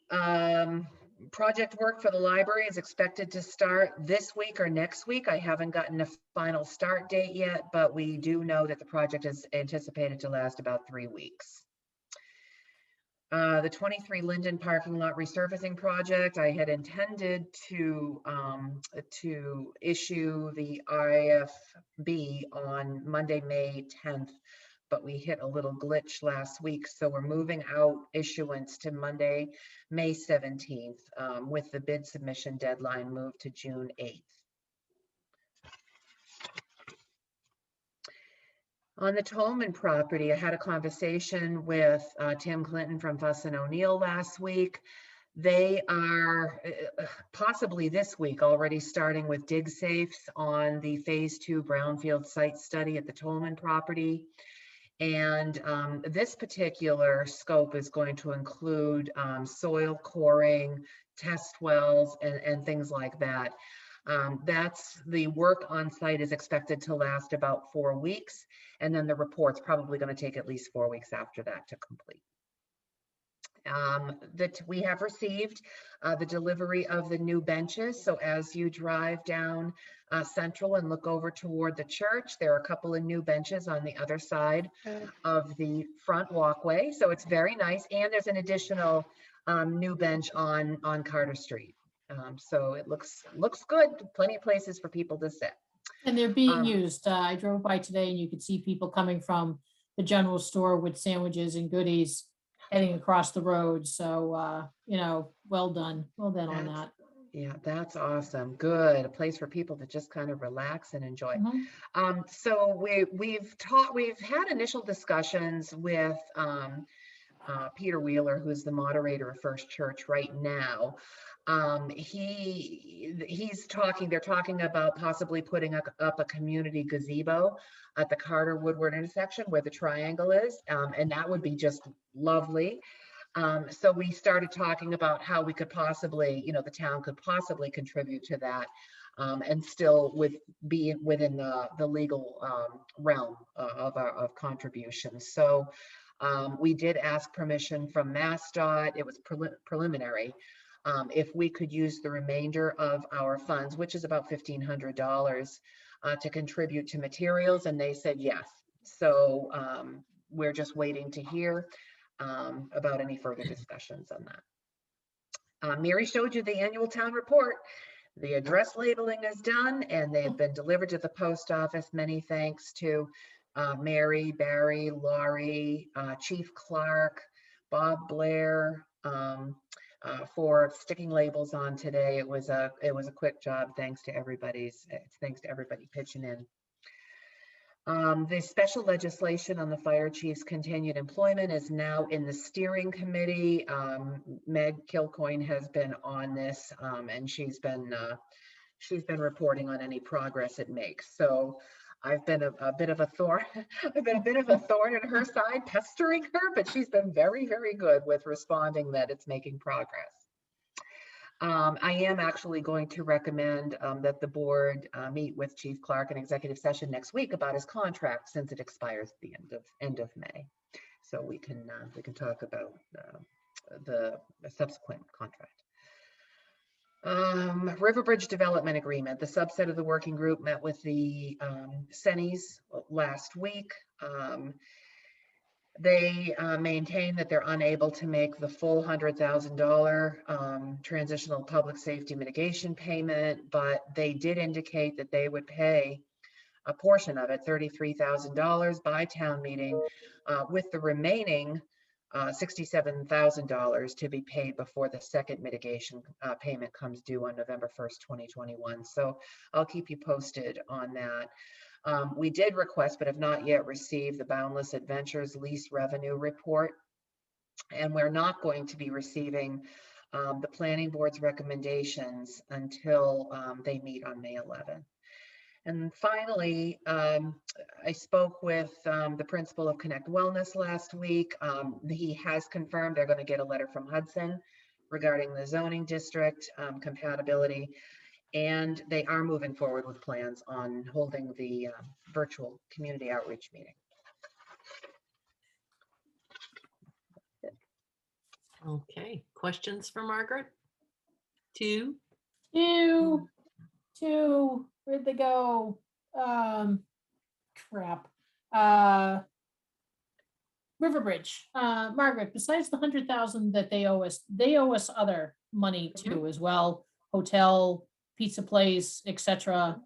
S7: project work for the library is expected to start this week or next week. I haven't gotten a final start date yet, but we do know that the project is anticipated to last about 3 weeks. The 23 Linden parking lot resurfacing project, I had intended to issue the IFB on Monday, May 10th, but we hit a little glitch last week. So we're moving out issuance to Monday, May 17th, with the bid submission deadline moved to June 8th. On the Tolman property, I had a conversation with Tim Clinton from Fuss and O'Neill last week. They are possibly this week already starting with dig safes on the phase 2 brownfield site study at the Tolman property. And this particular scope is going to include soil coring, test wells, and things like that. That's the work on site is expected to last about 4 weeks. And then the report's probably going to take at least 4 weeks after that to complete. That we have received the delivery of the new benches. So as you drive down Central and look over toward the church, there are a couple of new benches on the other side of the front walkway. So it's very nice. And there's an additional new bench on Carter Street. So it looks good. Plenty of places for people to sit.
S2: And they're being used. I drove by today and you could see people coming from the general store with sandwiches and goodies heading across the road. So, you know, well done on that.
S7: Yeah, that's awesome. Good. A place for people to just kind of relax and enjoy. So we've had initial discussions with Peter Wheeler, who's the moderator of First Church right now. They're talking about possibly putting up a community gazebo at the Carter Woodward intersection where the triangle is, and that would be just lovely. So we started talking about how we could possibly, the town could possibly contribute to that, and still be within the legal realm of contributions. So we did ask permission from MassDOT. It was preliminary. If we could use the remainder of our funds, which is about $1,500, to contribute to materials, and they said yes. So we're just waiting to hear about any further discussions on that. Mary showed you the annual town report. The address labeling is done, and they have been delivered to the post office. Many thanks to Mary, Barry, Laurie, Chief Clark, Bob Blair, for sticking labels on today. It was a quick job. Thanks to everybody pitching in. The special legislation on the fire chief's continued employment is now in the steering committee. Meg Kilcoyne has been on this, and she's been reporting on any progress it makes. So I've been a bit of a thorn. I've been a bit of a thorn in her side, pestering her, but she's been very, very good with responding that it's making progress. I am actually going to recommend that the board meet with Chief Clark in executive session next week about his contract, since it expires at the end of May. So we can talk about the subsequent contract. Riverbridge Development Agreement. The subset of the working group met with the Sennies last week. They maintain that they're unable to make the full $100,000 transitional public safety mitigation payment, but they did indicate that they would pay a portion of it, $33,000 by town meeting, with the remaining $67,000 to be paid before the second mitigation payment comes due on November 1st, 2021. So I'll keep you posted on that. We did request, but have not yet received, the Boundless Adventures lease revenue report. And we're not going to be receiving the planning board's recommendations until they meet on May 11th. And finally, I spoke with the principal of Connect Wellness last week. He has confirmed they're going to get a letter from Hudson regarding the zoning district compatibility, and they are moving forward with plans on holding the virtual community outreach meeting.
S1: Okay, questions for Margaret? Two.
S2: Where'd they go? Crap. Riverbridge. Margaret, besides the 100,000 that they owe us other money too as well. Hotel, pizza place, etc.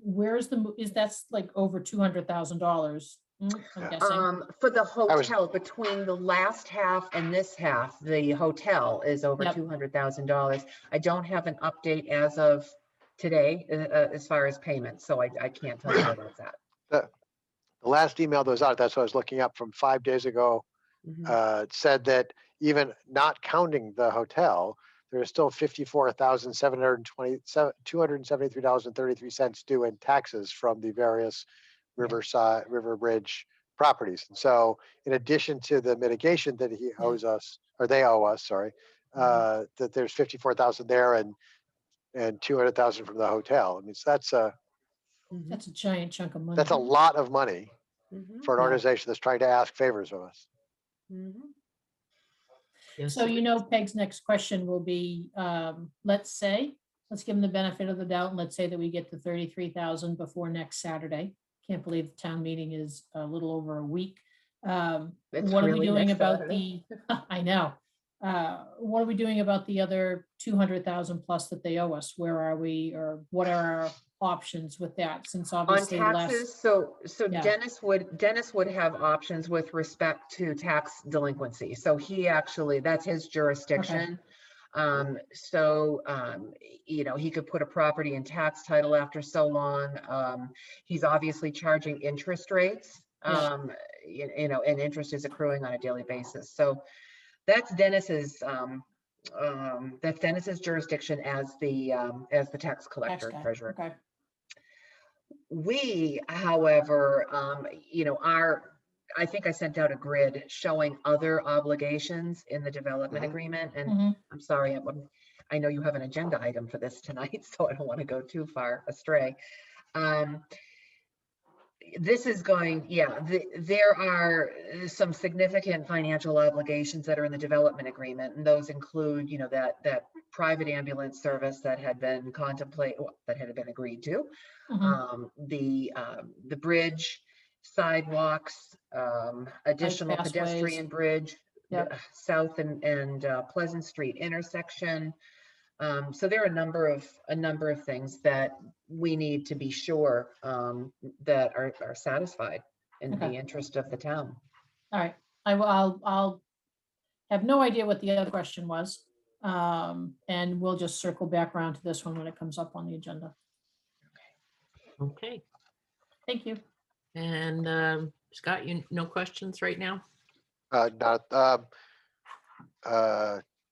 S2: Where's that's like over $200,000. I'm guessing.
S7: For the
S3: was-
S7: hotel, between the last half and this half, the hotel is over
S2: Yep.
S7: $200,000. I don't have an update as of today, as far as payments, so I can't tell you where that's at.
S3: The last email that was out, that's what I was looking up from 5 days ago,
S7: Mhm.
S3: said that even not counting the hotel, there is still $273.33 due in taxes from the various River Bridge properties. And so in addition to the mitigation that he owes us, or they owe us, sorry, that there's 54,000 there and 200,000 from the hotel. I mean, so that's a
S2: giant chunk of money.
S3: that's a lot of money
S7: Mhm.
S3: for an
S2: Yeah.
S3: organization that's trying to ask favors of us.
S7: Mhm.
S1: Yes,
S2: So,
S1: it
S2: you
S1: is.
S2: know, Peg's next question will be, let's give them the benefit of the doubt, and let's say that we get the 33,000 before next Saturday. Can't believe the town meeting is a little over a week.
S7: It's
S2: What are we
S7: really
S2: doing
S7: next
S2: about
S7: Saturday.
S2: I know. What are we doing about the other 200,000 plus that they owe us? Where are we, or what are our options with that? Since
S7: On
S2: obviously
S7: taxes, so
S2: Yeah.
S7: Dennis would have options with respect to tax delinquency. So he actually, that's his jurisdiction. You know, he could put a property in tax title after so long. He's obviously charging interest rates, you know, and interest is accruing on a daily basis. So that's Dennis's jurisdiction as the tax collector,
S2: guy.
S7: treasurer.
S2: Okay.
S7: We, however, you know, I think I sent out a grid showing other obligations in the development agreement. And
S2: Mhm.
S7: I'm sorry, I know you have an agenda item for this tonight, so I don't want to go too far astray. This is going, there are some significant financial obligations that are in the development agreement, and those include, you know, that private ambulance service that had been agreed to, the bridge, sidewalks, additional
S2: pathways.
S7: pedestrian bridge,
S2: Yep.
S7: the South and Pleasant Street intersection. So there are a number of things that we need to be sure that are satisfied in the interest of the town.
S2: All right, I'll have no idea what the other question was. And we'll just circle back around to this one when it comes up on the agenda.
S1: Okay.
S2: Thank you.
S1: And Scott, no questions right now?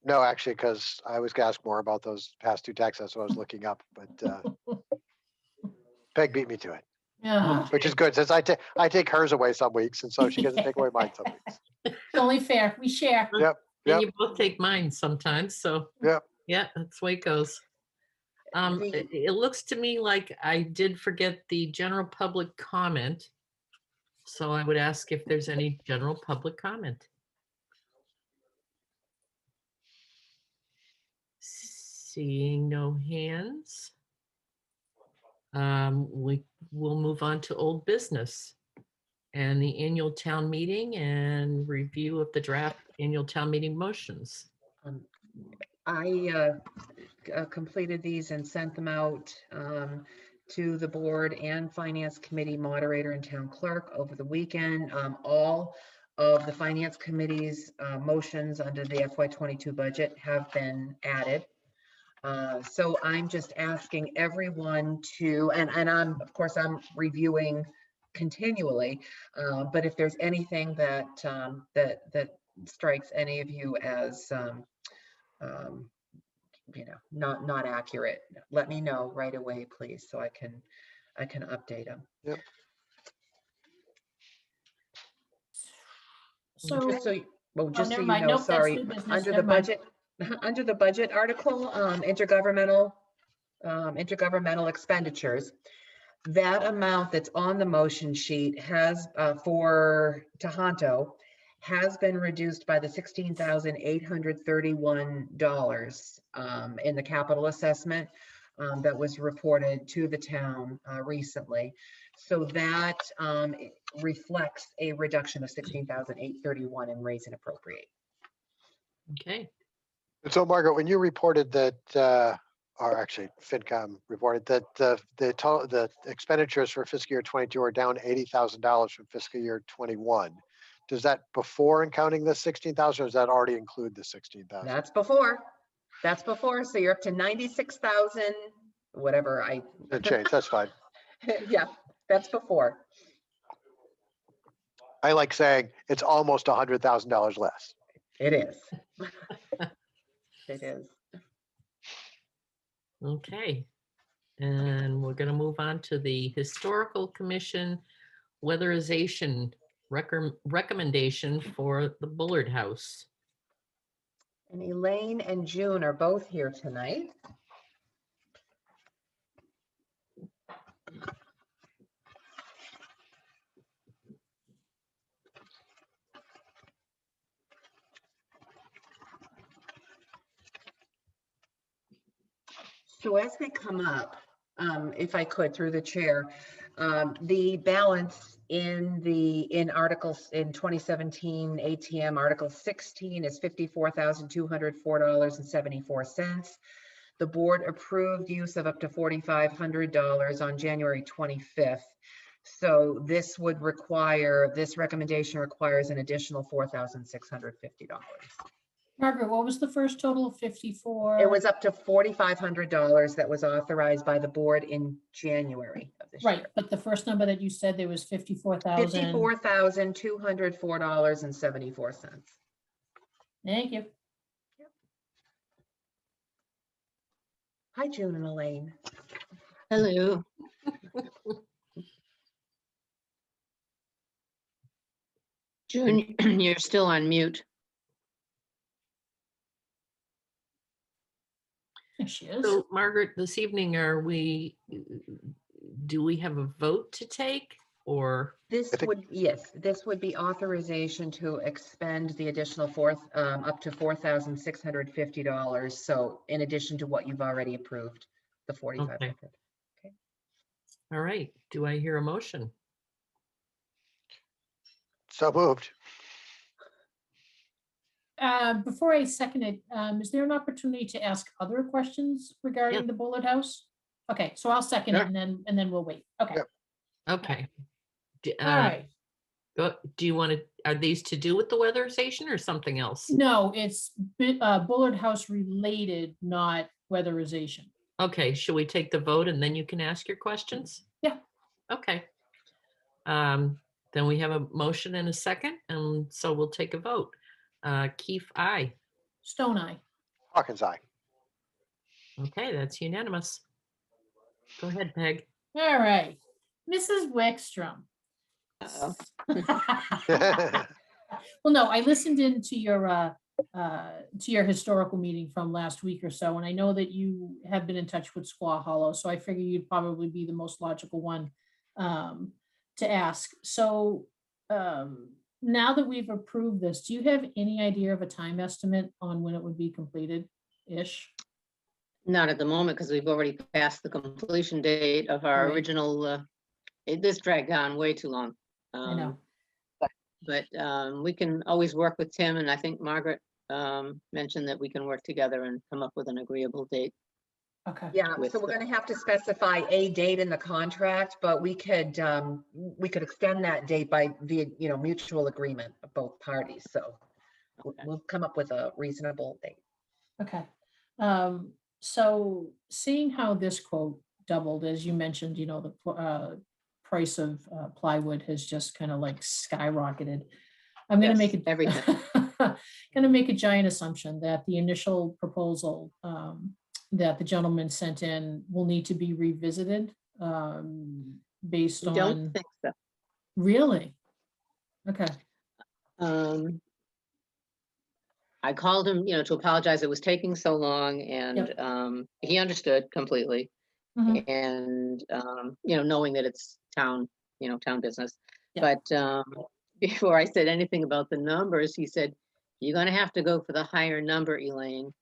S3: No, actually, because I was gonna ask more about those past two taxes, so I was looking up, but Peg beat me to it,
S2: Yeah,
S3: which is good, since I take hers away some weeks, and so she gets to take away mine some weeks.
S2: it's only fair. We share.
S3: Yep,
S1: And you both take mine sometimes, so.
S3: Yep.
S1: Yeah, that's the way it goes. It looks to me like I did forget the general public comment. So I would ask if there's any general public comment. Seeing no hands. We will move on to old business and the annual town meeting and review of the draft annual town meeting motions.
S7: I completed these and sent them out to the board and finance committee moderator and town clerk over the weekend. All of the finance committee's motions under the FY22 budget have been added. So I'm just asking everyone to, and of course I'm reviewing continually, but if there's anything that strikes any of you as you know, not accurate, let me know right away, please, so I can update them.
S3: Yep.
S2: So,
S7: Just so
S2: never
S7: you
S2: mind.
S7: know,
S2: Nope, that's
S7: sorry,
S2: new business.
S7: under the
S2: Never mind.
S7: budget, under the budget article, intergovernmental expenditures, that amount that's on the motion sheet has for Tohoto has been reduced by the $16,831 in the capital assessment that was reported to the town recently. So that reflects a reduction of $16,831 in raise and appropriate.
S1: Okay.
S3: And so Margaret, when you reported that or actually FinCom reported that the expenditures for fiscal year 22 are down $80,000 from fiscal year 21. Does that before and counting the 16,000, or does that already include the 16,000?
S7: That's before. That's before. So you're up to 96,000, whatever
S3: It changed, that's fine.
S7: yeah, that's before.
S3: I like saying it's almost $100,000 less.
S7: It is. It is.
S1: Okay. And we're going to move on to the Historical Commission weatherization recommendation for the Bullard House.
S7: And Elaine and June are both here tonight. So as they come up, if I could, through the chair, the balance in articles in 2017 ATM Article 16 is $54,204.74. The board approved use of up to $4,500 on January 25th. So this recommendation requires an additional $4,650.
S2: Margaret, what was the first total? 54?
S7: It was up to $4,500 that was authorized by the board in January of this
S2: Right,
S7: year.
S2: but the first number that you said there was 54,000.
S7: $54,204.74.
S2: Thank you.
S7: Hi, June and Elaine.
S10: Hello. June, you're still on mute.
S2: There she is.
S1: So Margaret, this evening, do we have a vote to take or?
S7: This would be authorization to expend the additional up to $4,650. So in addition to what you've already approved, the $4,500.
S1: Okay. All right. Do I hear a motion?
S3: So moved.
S2: Before I second it, is there an opportunity to ask other questions regarding the Bullard House? Okay, so I'll second it and then we'll wait. Okay.
S3: Yep.
S1: Okay.
S2: All right.
S1: Do you want to, are these to do with the weatherization or something else?
S2: No, it's Bullard House related, not weatherization.
S1: Okay, should we take the vote and then you can ask your questions?
S2: Yeah.
S1: Okay. Then we have a motion and a second, and so we'll take a vote. Keefe, aye.
S2: Stone eye.
S3: Hawkins, aye.
S1: Okay, that's unanimous. Go ahead, Peg.
S2: All right, Mrs. Wickstrom.
S10: Uh-oh.
S2: Well, no, I listened in to your historical meeting from last week or so, and I know that you have been in touch with Squaw Hollow, so I figure you'd probably be the most logical one to ask. So now that we've approved this, do you have any idea of a time estimate on when it would be completed-ish?
S10: Not at the moment, because we've already passed the completion date of our
S2: Right.
S10: original, this dragged on way too long.
S2: I know.
S10: But we can always work with Tim, and I think Margaret mentioned that we can work together and come up with an agreeable date.
S2: Okay.
S7: Yeah,
S10: With
S7: so we're
S10: the-
S7: going to have to specify a date in the contract, but we could extend that date by via mutual agreement of both parties. So we'll come up with a reasonable date.
S2: Okay. So seeing how this quote doubled, as you mentioned, the price of plywood has just kind of like skyrocketed. I'm going to
S10: Yes,
S2: make it
S10: everything.
S2: going to make a giant assumption that the initial proposal that the gentleman sent in will need to be revisited based
S10: I don't
S2: on.
S10: think so.
S2: Really? Okay.
S10: I called him, to apologize. It was taking so long, and he understood completely.
S2: Mhm.
S10: And knowing that it's town business.
S2: Yeah.
S10: But before I said anything about the numbers, he said, "You're going to have to go for the higher number, Elaine.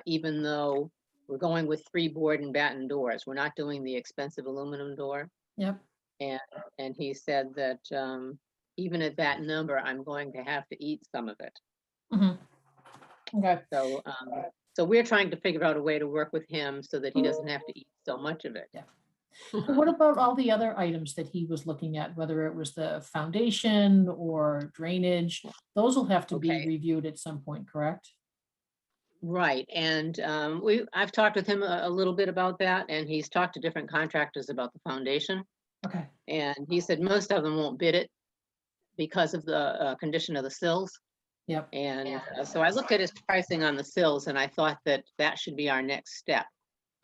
S10: Even though we're going with 3 board and batten doors, we're not doing the expensive aluminum door."
S2: Yep.
S10: And he said that even at that number, I'm going to have to eat some of it.
S2: Mhm. Okay.
S10: So So we're trying to figure out a way to work with him so that he doesn't have to eat so much of it.
S2: But what about all the other items that he was looking at, whether it was the foundation or drainage? Those will have to be
S10: Okay.
S2: reviewed at some point, correct?
S10: Right, and I've talked with him a little bit about that, and he's talked to different contractors about the foundation.
S2: Okay,
S10: And he said most of them won't bid it because of the condition of the sills.
S2: yep,
S10: And so I looked at his pricing on the sills, and I thought that that should be our next step,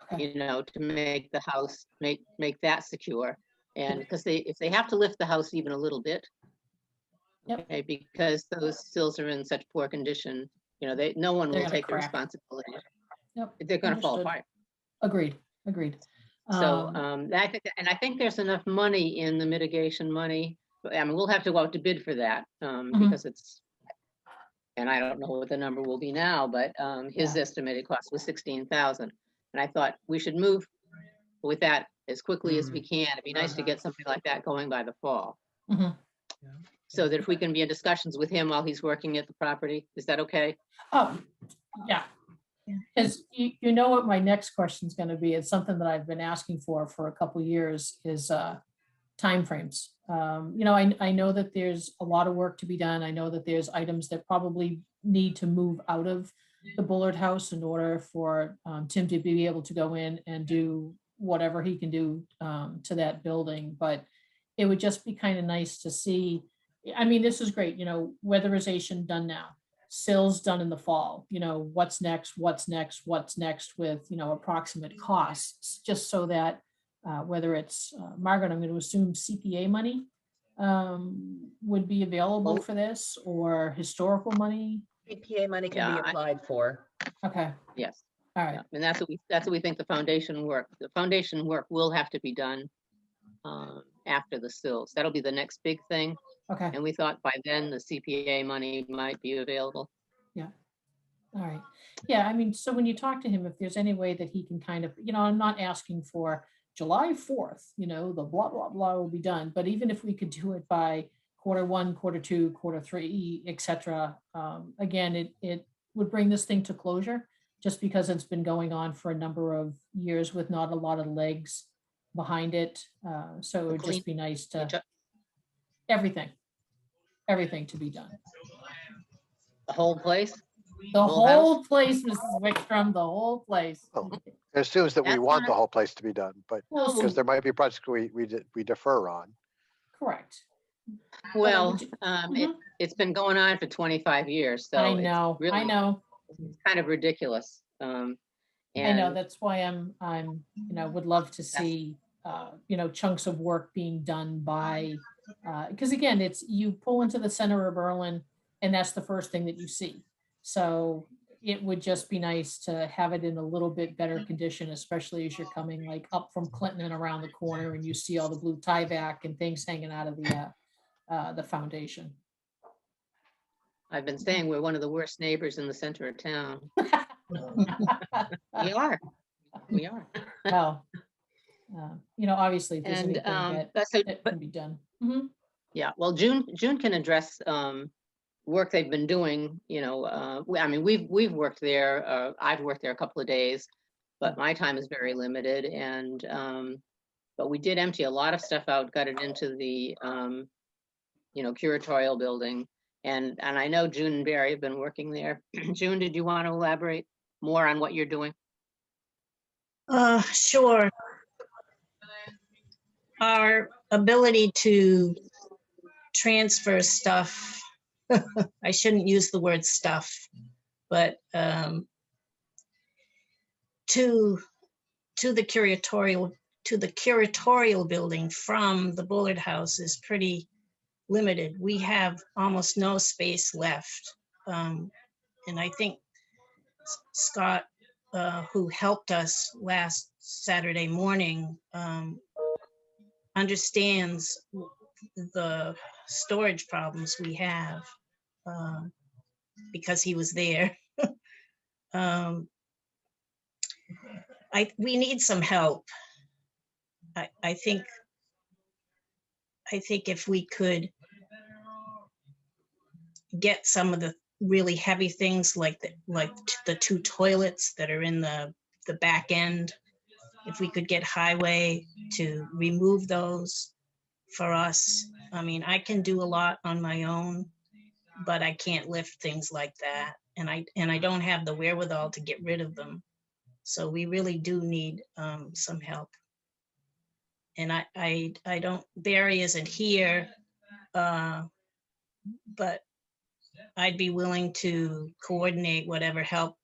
S2: okay,
S10: you know, to make the house, make that secure. And because if they have to lift the house even a little bit,
S2: Yep.
S10: okay, because those sills are in such poor condition, you know, no one
S2: They're
S10: will
S2: gonna
S10: take the
S2: crack.
S10: responsibility.
S2: Yep,
S10: They're gonna fall
S2: understood.
S10: apart.
S2: Agreed, agreed.
S10: So I think there's enough money in the mitigation money. I mean, we'll have to go out to bid for that because it's, and I don't know what the number will be now, but his
S2: Yeah.
S10: estimated cost was 16,000. And I thought we should move with that as quickly as we can. It'd be nice to get something like that going by the fall.
S2: Mhm.
S10: So that if we can be in discussions with him while he's working at the property, is that okay?
S2: Oh, yeah. Because you know what my next question is going to be. It's something that I've been asking for a couple years is timeframes. You know, I know that there's a lot of work to be done. I know that there's items that probably need to move out of the Bullard house in order for Tim to be able to go in and do whatever he can do to that building. But it would just be kind of nice to see. I mean, this is great, you know, weatherization done now, sills done in the fall, you know, what's next with, you know, approximate costs, just so that whether it's Margaret, I'm going to assume CPA money would be available
S10: Well-
S2: for this, or historical money.
S7: CPA money can be
S10: Yeah,
S7: applied for.
S2: Okay,
S10: Yes.
S2: all right,
S10: Yeah, and that's what we think the foundation work will have to be done after the sills. That'll be the next big thing.
S2: okay,
S10: And we thought by then the CPA money might be available.
S2: all right. Yeah, I mean, so when you talk to him, if there's any way that he can kind of, you know, I'm not asking for July 4th, you know, the blah, blah, blah will be done, but even if we could do it by Q1, Q2, Q3, et cetera, again, it would bring this thing to closure, just because it's been going on for a number of years with not a lot of legs behind it. So it would just be nice to, everything to be done.
S10: The whole place?
S2: The
S10: Whole
S2: whole place, Mrs. Wickstrom, the whole place.
S3: Oh, It assumes that we
S10: That's
S3: want
S10: not-
S3: the whole place to be done, but
S2: Well,
S3: because there might be projects we defer on.
S2: correct.
S10: Well,
S2: would you-
S10: it's been going on for 25 years, so
S2: I
S10: it's
S2: know, I
S10: really
S2: know,
S10: kind of ridiculous.
S2: I know.
S10: And
S2: That's why I'm, you know, would love to see, you know, chunks of work being done by, because again, it's, you pull into the center of Berlin and that's the first thing that you see. So it would just be nice to have it in a little bit better condition, especially as you're coming like up from Clinton and around the corner and you see all the blue tieback and things hanging out of the foundation.
S10: I've been saying we're one of the worst neighbors in the center of town. We are. We are.
S2: Well, you know, obviously if there's
S10: And
S2: anything
S10: that's
S2: that can be done. Mhm.
S10: yeah, well, June can address work they've been doing, you know, I mean, we've worked there, I've worked there a couple of days, but my time is very limited, and but we did empty a lot of stuff out, got it into the you know, curatorial building, and I know June and Barry have been working there. June, did you want to elaborate more on what you're doing?
S11: Sure. Our ability to transfer stuff, I shouldn't use the word stuff, but to the curatorial building from the Bullard House is pretty limited. We have almost no space left. And I think Scott, who helped us last Saturday morning, understands the storage problems we have because he was there. We need some help. I think if we could get some of the really heavy things like the 2 toilets that are in the back end. If we could get highway to remove those for us. I mean, I can do a lot on my own, but I can't lift things like that. And I don't have the wherewithal to get rid of them. So we really do need some help. And I don't, Barry isn't here, but I'd be willing to coordinate whatever help,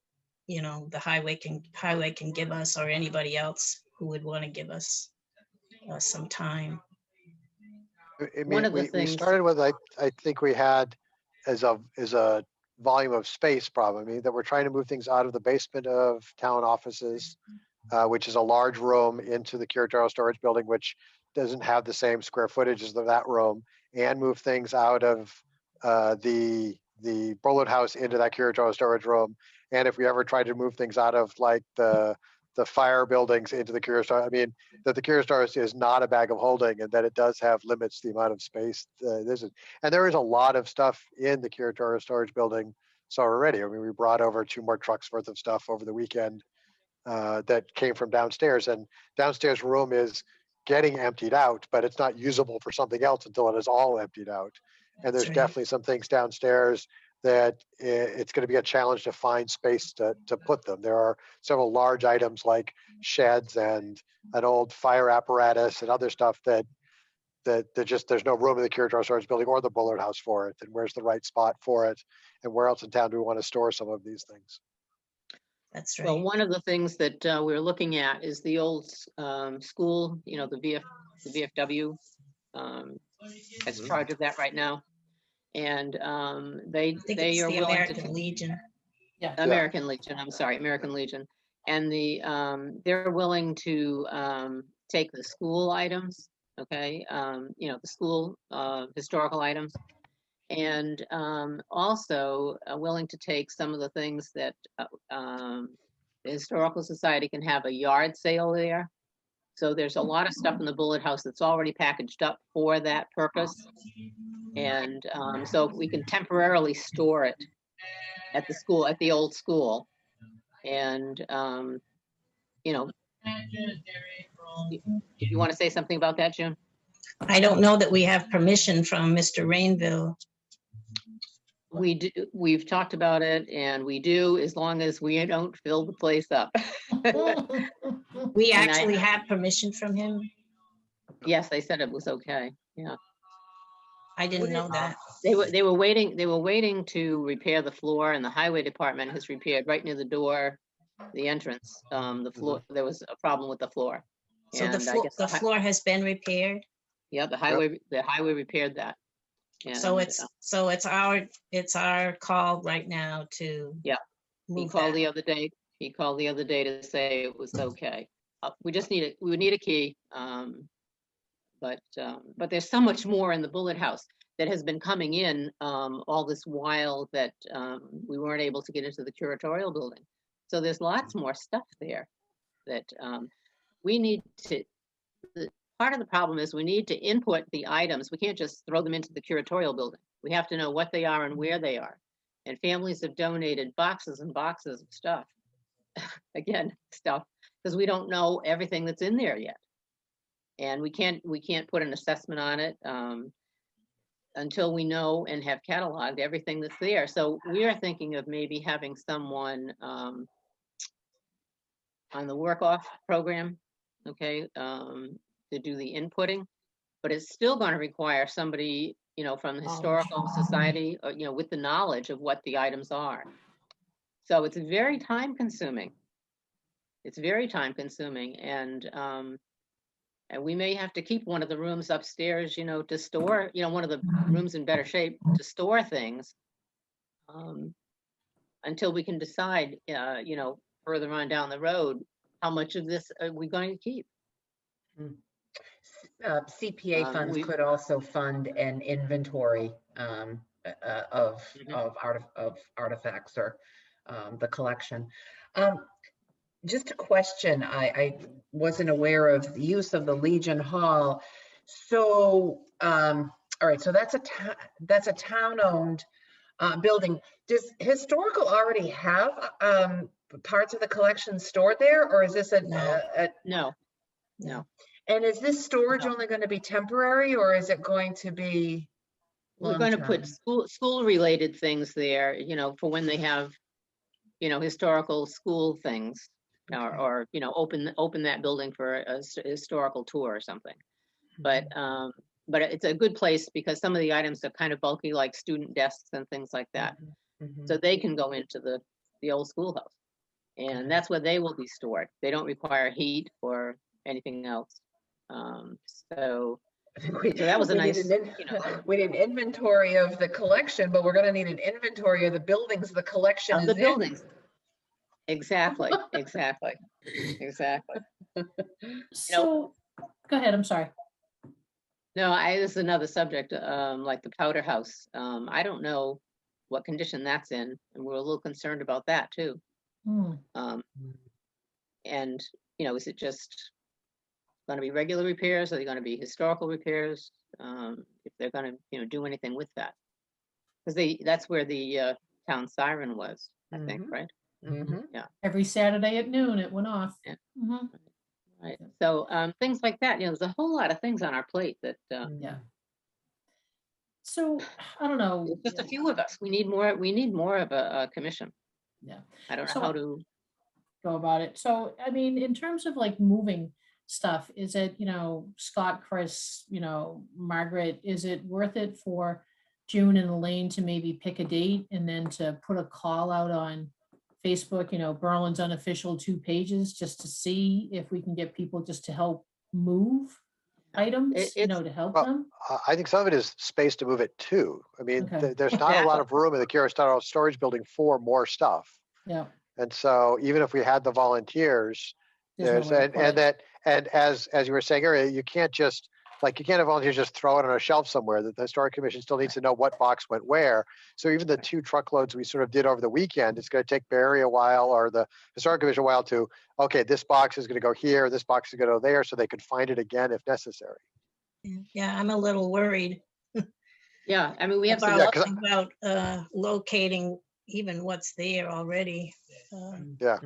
S11: you know, the highway can give us, or anybody else who would want to give us some time.
S3: I
S10: One
S3: mean,
S10: of the
S3: we
S10: things,
S3: started with, I think we had as a volume of space problem. I mean, that we're trying to move things out of the basement of town offices, which is a large room, into the curatorial storage building, which doesn't have the same square footage as that room, and move things out of the bullet house into that curatorial storage room. And if we ever tried to move things out of like the fire buildings into the curatorial, I mean, that the curatorial is not a bag of holding, and that it does have limits to the amount of space. And there is a lot of stuff in the curatorial storage building. So already, I mean, we brought over 2 more trucks worth of stuff over the weekend that came from downstairs, and downstairs room is getting emptied out, but it's not usable for something else until it is all emptied out. And there's
S11: That's right.
S3: definitely some things downstairs that it's going to be a challenge to find space to put them. There are several large items like sheds and an old fire apparatus and other stuff that just there's no room in the curatorial storage building or the Bullard House for it. And where's the right spot for it? And where else in town do we want to store some of these things?
S11: That's right.
S10: well, one of the things that we're looking at is the old school, you know, the VFW has charge of that right now. And they
S11: I think
S10: they
S11: it's
S10: are
S11: the
S10: willing
S11: American
S10: to
S11: Legion.
S10: American Legion. I'm sorry, American Legion, and they're willing to take the school items, okay, you know, the school historical items, and also willing to take some of the things that the Historical Society can have a yard sale there. So there's a lot of stuff in the Bullet House that's already packaged up for that purpose. And so we can temporarily store it at the school, at the old school. And, you know, you want to say something about that, June?
S11: I don't know that we have permission from Mr. Rainville.
S10: We do, we've talked about it, and we do, as long as we don't fill the place up.
S11: We
S10: And
S11: actually have permission from him.
S10: Yes, they said it was okay. Yeah.
S11: I didn't know that.
S10: They were waiting to repair the floor, and the highway department has repaired right near the door, the entrance. The floor, there was a problem with the floor.
S11: So
S10: And
S11: the
S10: I guess
S11: the floor has been repaired.
S10: Yeah, the highway repaired that. And,
S11: So it's our call right now to
S10: Yeah. He
S11: move
S10: called
S11: that.
S10: the other day. He called the other day to say it was okay. We just need it. We would need a key. But there's so much more in the Bullet House that has been coming in all this while that we weren't able to get into the curatorial building. So there's lots more stuff there that we need to. Part of the problem is we need to input the items. We can't just throw them into the curatorial building. We have to know what they are and where they are. And families have donated boxes and boxes of stuff. Again, stuff, because we don't know everything that's in there yet. And we can't put an assessment on it until we know and have cataloged everything that's there. So we are thinking of maybe having someone on the work-off program, okay, to do the inputting, but it's still going to require somebody, you know, from the Historical Society, or, you know, with the knowledge of what the items are. So it's very time consuming. It's very time consuming, and we may have to keep one of the rooms upstairs, you know, to store, you know, one of the rooms in better shape to store things until we can decide, you know, further on down the road, how much of this are we going to keep?
S7: CPA funds could also fund an inventory of artifacts or the collection. Just a question, I wasn't aware of the use of the Legion Hall. So, all right, so that's a town-owned building. Does historical already have parts of the collection stored there, or is this
S10: No, no.
S7: and is this storage only going to be temporary, or is it going to be
S10: We're going to put
S7: long-term?
S10: school related things there, for when they have, historical school things,
S7: Okay.
S10: or open that building for a historical tour or something. But it's a good place because some of the items are kind of bulky, like student desks and things like that.
S7: Mhm.
S10: So they can go into the old schoolhouse, and that's where they will be stored. They don't require heat or anything else. So that was a
S7: We need
S10: nice,
S7: we need an inventory of the collection, but we're going to need an inventory of the buildings the collection
S10: of
S7: is
S10: the
S7: in.
S10: buildings. Exactly.
S2: So, go ahead, I'm sorry.
S10: No, this is another subject, like the powder house. I don't know what condition that's in, and we're a little concerned about that too.
S2: Hmm.
S10: And, is it just going to be regular repairs? Are they going to be historical repairs? If they're going to, do anything with that? Because that's where the town siren was, I think, right?
S7: Mhm.
S2: Every Saturday at noon, it went off.
S10: Yeah.
S2: Mhm.
S10: Right. So things like that, there's a whole lot of things on our plate that
S2: Yeah. So, I don't know.
S10: there's just a few of us. We need more of a commission.
S2: Yeah.
S10: I don't know
S2: So-
S10: how to.
S2: Go about it. So, I mean, in terms of like moving stuff, is it, Scott, Chris, Margaret, is it worth it for June and Elaine to maybe pick a date and then to put a call out on Facebook, Berlin's unofficial 2 pages, just to see if we can get people just to help move items, to help
S3: Well,
S2: them?
S3: I think some of it is space to move it to. I mean,
S2: Okay.
S3: there's not a lot of room in the Curiostaro storage building for more stuff.
S2: Yeah.
S3: And so even if we had the volunteers,
S2: There's no way to put it.
S3: and as you were saying earlier, you can't have volunteers just throw it on a shelf somewhere. The Historic Commission still needs to know what box went where. So even the 2 truckloads we sort of did over the weekend, it's going to take Barry a while, or the Historic Commission a while to, okay, this box is going to go here, this box is going to go there, so they could find it again if necessary.
S11: Yeah, I'm a little worried
S10: Yeah, I mean, we have some.
S11: about locating even what's there already.
S3: Yeah.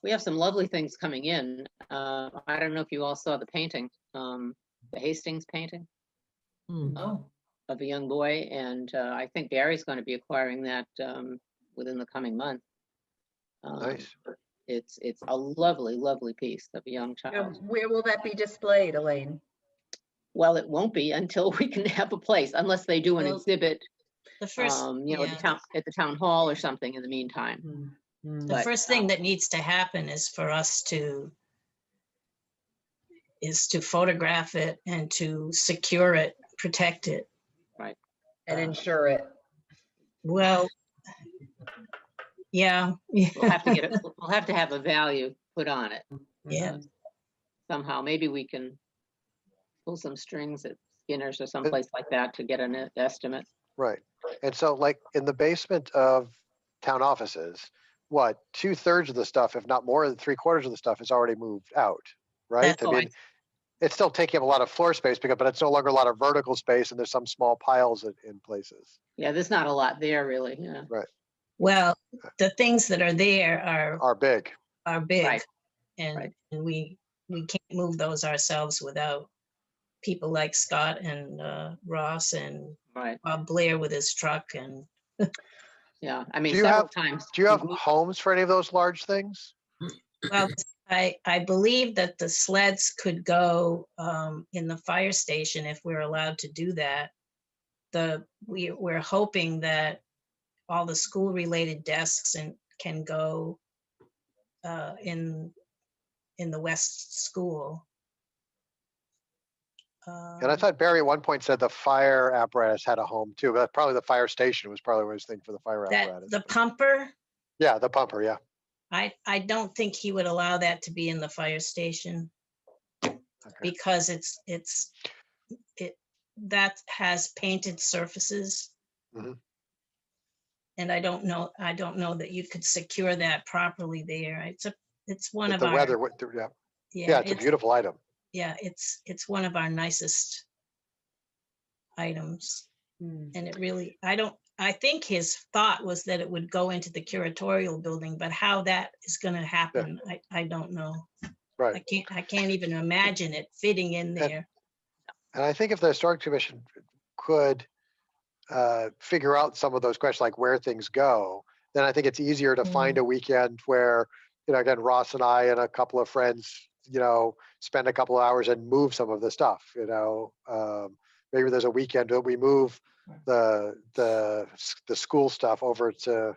S10: We have some lovely things coming in. I don't know if you all saw the painting, the Hastings painting
S2: Oh,
S10: of a young boy, and I think Barry's going to be acquiring that within the coming month.
S3: Nice.
S10: It's a lovely, lovely piece of a young
S7: Now,
S10: child.
S7: where will that be displayed, Elaine?
S10: Well, it won't be until we can have a place, unless they do an
S11: Well,
S10: exhibit,
S11: The first,
S10: at the town hall or something in the meantime.
S11: the
S10: but,
S11: first thing that needs to happen is for us to photograph it and to secure it, protect it.
S7: And insure it.
S11: Well, yeah.
S10: We'll have to get it. We'll have to have a value put on it.
S11: Yeah.
S10: Somehow, maybe we can pull some strings at Skinner's or someplace like that to get an estimate.
S3: Right. And so like in the basement of town offices, what, 2/3 of the stuff, if not more than 3/4 of the stuff is already moved out, right?
S11: That's
S3: I mean, it's still taking up a lot of floor space but it's no longer a lot of vertical space, and there's some small piles in places.
S10: Yeah, there's not a lot there really. Yeah.
S3: Right.
S11: Well, the things that are there
S3: Are big.
S11: are big.
S10: Right.
S11: And we can't move those ourselves without people like Scott and Ross and
S10: Right.
S11: Bob Blair with his truck and
S10: Yeah. I mean,
S3: Do you
S10: several
S3: have-
S10: times.
S3: Do you have
S10: we've moved-
S3: homes for any of those large things?
S11: well, I believe that the sleds could go in the fire station if we're allowed to do that. We're hoping that all the school related desks can go in the West School.
S3: And I thought Barry at one point said the fire apparatus had a home too, but probably the fire station was probably his thing for the fire
S11: that
S3: apparatus.
S11: the pumper,
S3: Yeah, the pumper, yeah.
S11: I don't think he would allow that to be in the fire station because that has painted surfaces.
S3: Mhm.
S11: And I don't know that you could secure that properly there. It's one
S3: But
S11: of
S3: the
S11: our,
S3: weather, yeah, it's a beautiful item.
S11: yeah, it's one of our nicest items. And it really, I think his thought was that it would go into the curatorial building, but how that is gonna happen, I don't know.
S3: Right.
S11: I can't even imagine it fitting in there.
S3: And I think if the Historic Commission could figure out some of those questions, like where things go, then I think it's easier to find a weekend where, again, Ross and I and a couple of friends, spend a couple of hours and move some of the stuff. Maybe there's a weekend that we move the school stuff over to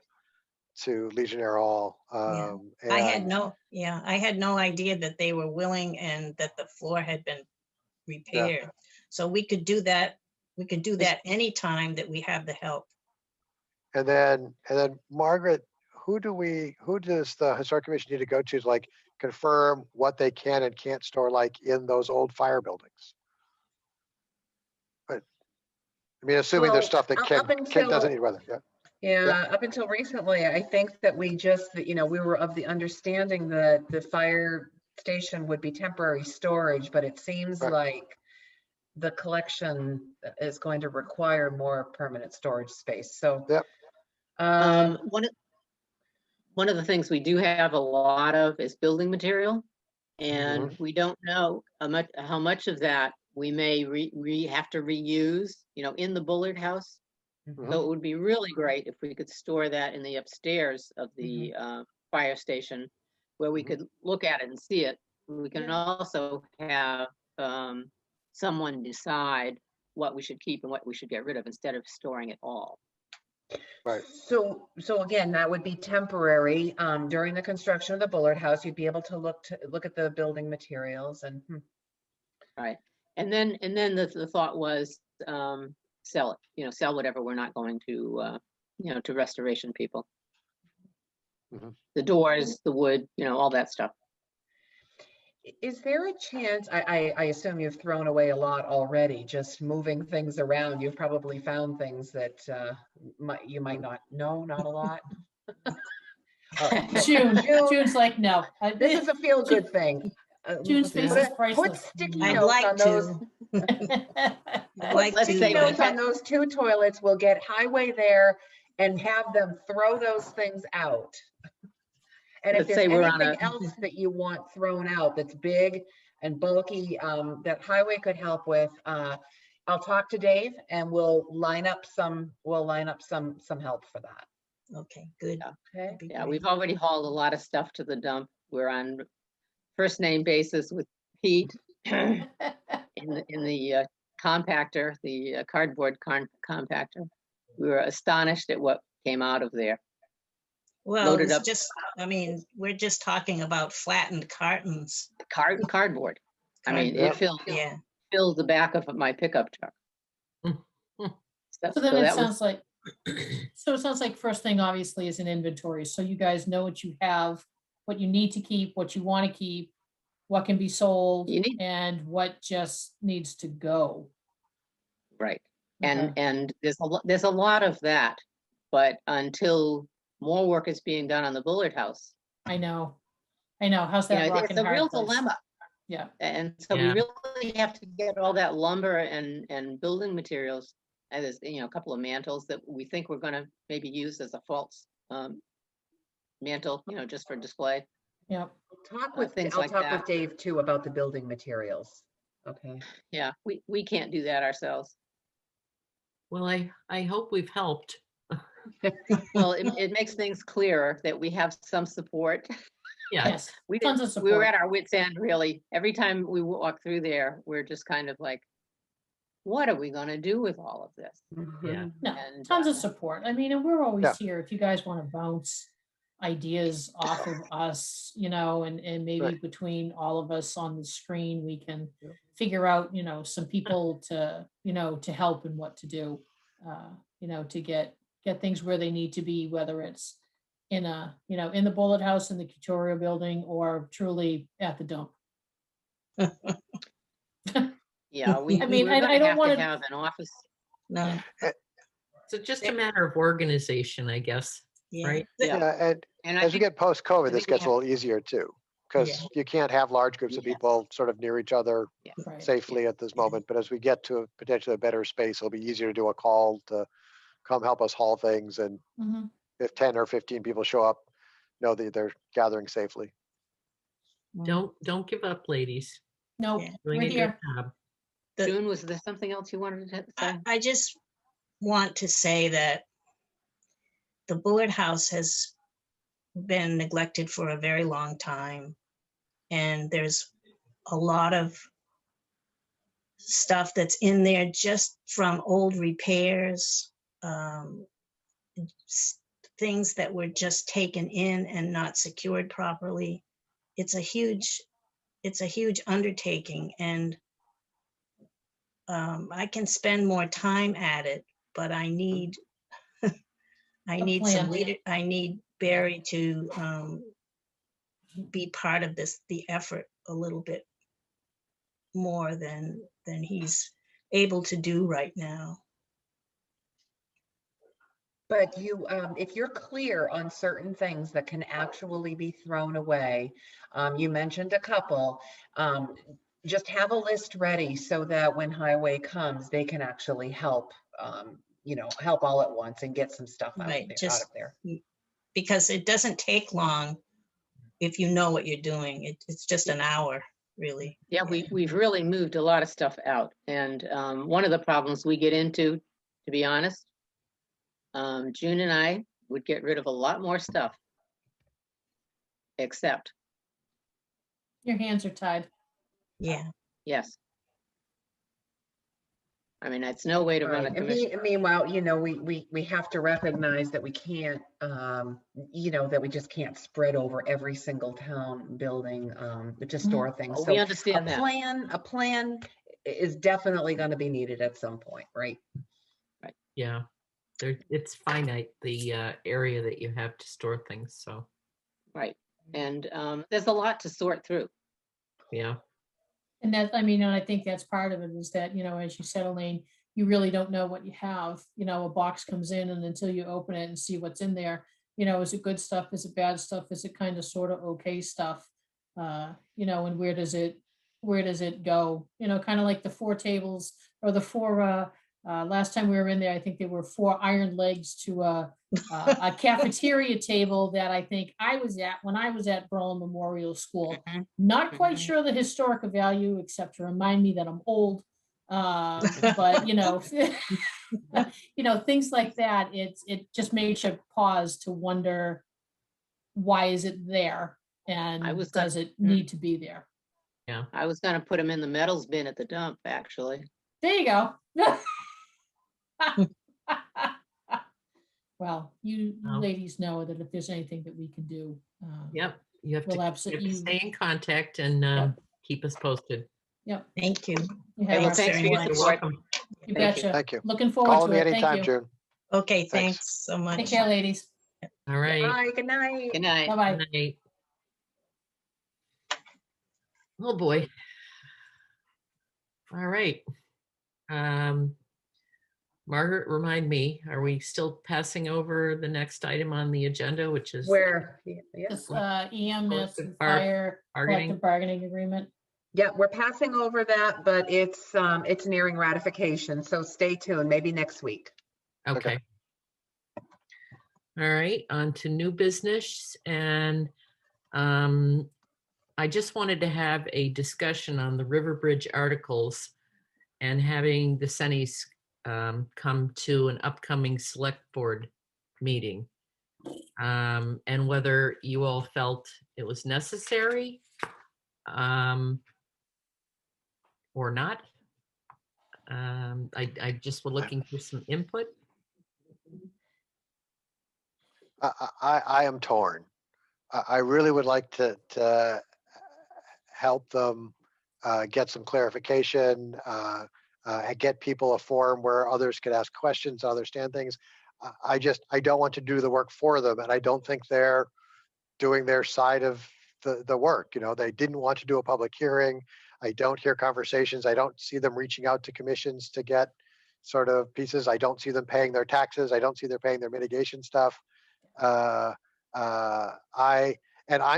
S3: Legionnaire Hall.
S11: I had no idea that they were willing and that the floor had been repaired. So we could do that. We could do that anytime that we have the help.
S3: And then Margaret, who does the Historic Commission need to go to like confirm what they can and can't store like in those old fire buildings? But I mean, assuming there's stuff that doesn't need weather.
S7: Yeah, up until recently, I think that we were of the understanding that the fire station would be temporary storage, but it seems like the collection is going to require more permanent storage space. So,
S10: one of the things we do have a lot of is building material, and we don't know how much of that we may have to reuse, in the Bullard House. So it would be really great if we could store that in the upstairs of the fire station, where we could look at it and see it. We can also have someone decide what we should keep and what we should get rid of instead of storing it all.
S3: Right.
S7: So again, that would be temporary. During the construction of the Bullard House, you'd be able to look at the building materials and.
S10: Right. And then the thought was sell it. Sell whatever we're not going to to restoration people. The doors, the wood, all that stuff.
S7: Is there a chance, I assume you've thrown away a lot already, just moving things around. You've probably found things that you might not know, not a lot.
S2: June's like, no.
S7: This is a feel-good thing.
S2: June's face is priceless.
S7: Put sticky
S11: I'd
S7: notes
S11: like
S7: on
S11: to.
S7: those.
S11: I'd like
S10: Let's
S11: to.
S10: say
S7: Notes on those 2 toilets. We'll get highway there and have them throw those things out. And if
S10: Let's say
S7: there's
S10: we're on
S7: anything else that you want thrown out that's big and bulky, that highway could help with, I'll talk to Dave and we'll line up some help for that.
S11: Okay, good.
S7: Okay.
S10: Yeah, we've already hauled a lot of stuff to the dump. We're on first name basis with Pete in the compactor, the cardboard compactor. We were astonished at what came out of there.
S11: Well,
S10: Loaded up.
S11: we're just talking about flattened cartons.
S10: Cardboard. I mean, it filled the back of my pickup truck.
S2: So then it sounds like first thing obviously is an inventory. So you guys know what you have, what you need to keep, what you want to keep, what can be sold, and what just needs to go.
S10: Right. And there's a lot of that, but until more work is being done on the Bullard House.
S2: I know. How's that rock
S10: it's
S2: and
S10: a
S2: hard
S10: real
S2: place?
S10: dilemma.
S2: Yeah.
S10: And so we really have to get all that lumber and building materials. And there's a couple of mantles that we think we're going to maybe use as a false mantle, just for display.
S2: Yeah.
S7: I'll talk with Dave too about the building materials. Okay.
S10: Yeah, we can't do that ourselves.
S1: Well, I hope we've helped.
S10: Well, it makes things clearer that we have some support.
S2: Yes,
S10: tons of support. We were at our wits' end, really. Every time we walk through there, we're just kind of like, what are we going to do with all of this?
S1: Yeah.
S2: No, tons of support. I mean, and we're always here if you guys want to bounce ideas off of us, and maybe between all of us on the screen, we can figure out, some people to help and what to do, to get things where they need to be, whether it's in in the Bullard House, in the Cutoria building, or truly at the dump.
S10: Yeah,
S2: I don't want
S10: to have an office.
S11: No.
S1: So just a matter of organization, I guess.
S11: Yeah.
S1: Right.
S3: Yeah. And as we get post-COVID, this gets a little easier too, because you can't have large groups of people sort of near each other safely at this moment. But as we get to potentially a better space, it'll be easier to do a call to come help us haul things. And
S2: Mhm.
S3: if 10 or 15 people show up, know that they're gathering safely.
S1: Don't give up, ladies.
S2: Nope,
S11: Yeah.
S1: Doing
S2: we're
S1: a good
S2: here.
S1: job.
S11: The-
S10: June, was there something else you wanted to say?
S11: I just want to say that the Bullard House has been neglected for a very long time. And there's a lot of stuff that's in there just from old repairs, things that were just taken in and not secured properly. It's a huge undertaking, and I can spend more time at it, but I need I need some
S2: plan.
S11: leader. I need Barry to be part of the effort a little bit more than he's able to do right now.
S7: But you, if you're clear on certain things that can actually be thrown away, you mentioned a couple, just have a list ready so that when highway comes, they can actually help, help all at once and get some stuff out
S11: Right,
S7: of there.
S11: Because it doesn't take long if you know what you're doing. It's just an hour, really.
S10: Yeah, we've really moved a lot of stuff out. And one of the problems we get into, to be honest, June and I would get rid of a lot more stuff. Except,
S2: Your hands are tied.
S11: Yeah.
S10: yes. I mean, it's no way to run a
S7: Right.
S10: commission.
S7: Meanwhile, we have to recognize that we can't, that we just can't spread over every single town building, to store things.
S10: Oh,
S7: So
S10: we understand that.
S7: a plan is definitely going to be needed at some point, right?
S1: Yeah, it's finite, the area that you have to store things. So
S10: Right. And there's a lot to sort through.
S1: yeah.
S2: And that, I mean, and I think that's part of it is that, as you said, Elaine, you really don't know what you have. A box comes in, and until you open it and see what's in there, is it good stuff? Is it bad stuff? Is it kind of sort of okay stuff? And where does it go? Kind of like the 4 tables or the 4, last time we were in there, I think there were 4 iron legs to a cafeteria table that I think I was at when I was at Berlin Memorial School. Not quite sure the historical value, except to remind me that I'm old. But things like that. It just makes you pause to wonder, why is it there, and does it need to be there?
S1: Yeah,
S10: I was going to put them in the metals bin at the dump, actually.
S2: There you go. Well, you ladies know that if there's anything that we can do,
S1: yep. You have
S2: we'll
S1: to
S2: absolutely
S1: stay in contact and keep us posted.
S2: Yep.
S11: Thank you.
S2: You
S10: Hey,
S2: have
S10: well,
S2: our
S10: thanks for your
S2: support.
S1: You're
S10: support.
S1: welcome.
S2: You
S10: Thank
S2: betcha.
S3: Thank you.
S2: Looking
S3: Call
S2: forward
S3: me
S2: to it. Thank
S3: anytime,
S2: you.
S3: June.
S11: Okay,
S3: Thanks.
S11: thanks so much.
S2: Take care, ladies.
S1: All right.
S7: Bye, good night.
S10: Good night.
S2: Bye-bye.
S1: Good night. Oh boy. All right. Margaret, remind me, are we still passing over the next item on the agenda, which is
S7: Where,
S2: This EMS
S1: Collective
S2: fire
S1: bargaining?
S2: collective bargaining agreement.
S7: yeah, we're passing over that, but it's nearing ratification. So stay tuned, maybe next week.
S1: Okay. All right, on to new business. And I just wanted to have a discussion on the River Bridge articles and having the Sennies come to an upcoming select board meeting. And whether you all felt it was necessary or not. I just was looking for some input.
S3: I am torn. I really would like to help them get some clarification, get people a forum where others could ask questions, understand things. I don't want to do the work for them, and I don't think they're doing their side of the work. They didn't want to do a public hearing. I don't hear conversations. I don't see them reaching out to commissions to get sort of pieces. I don't see them paying their taxes. I don't see them paying their mitigation stuff. I'm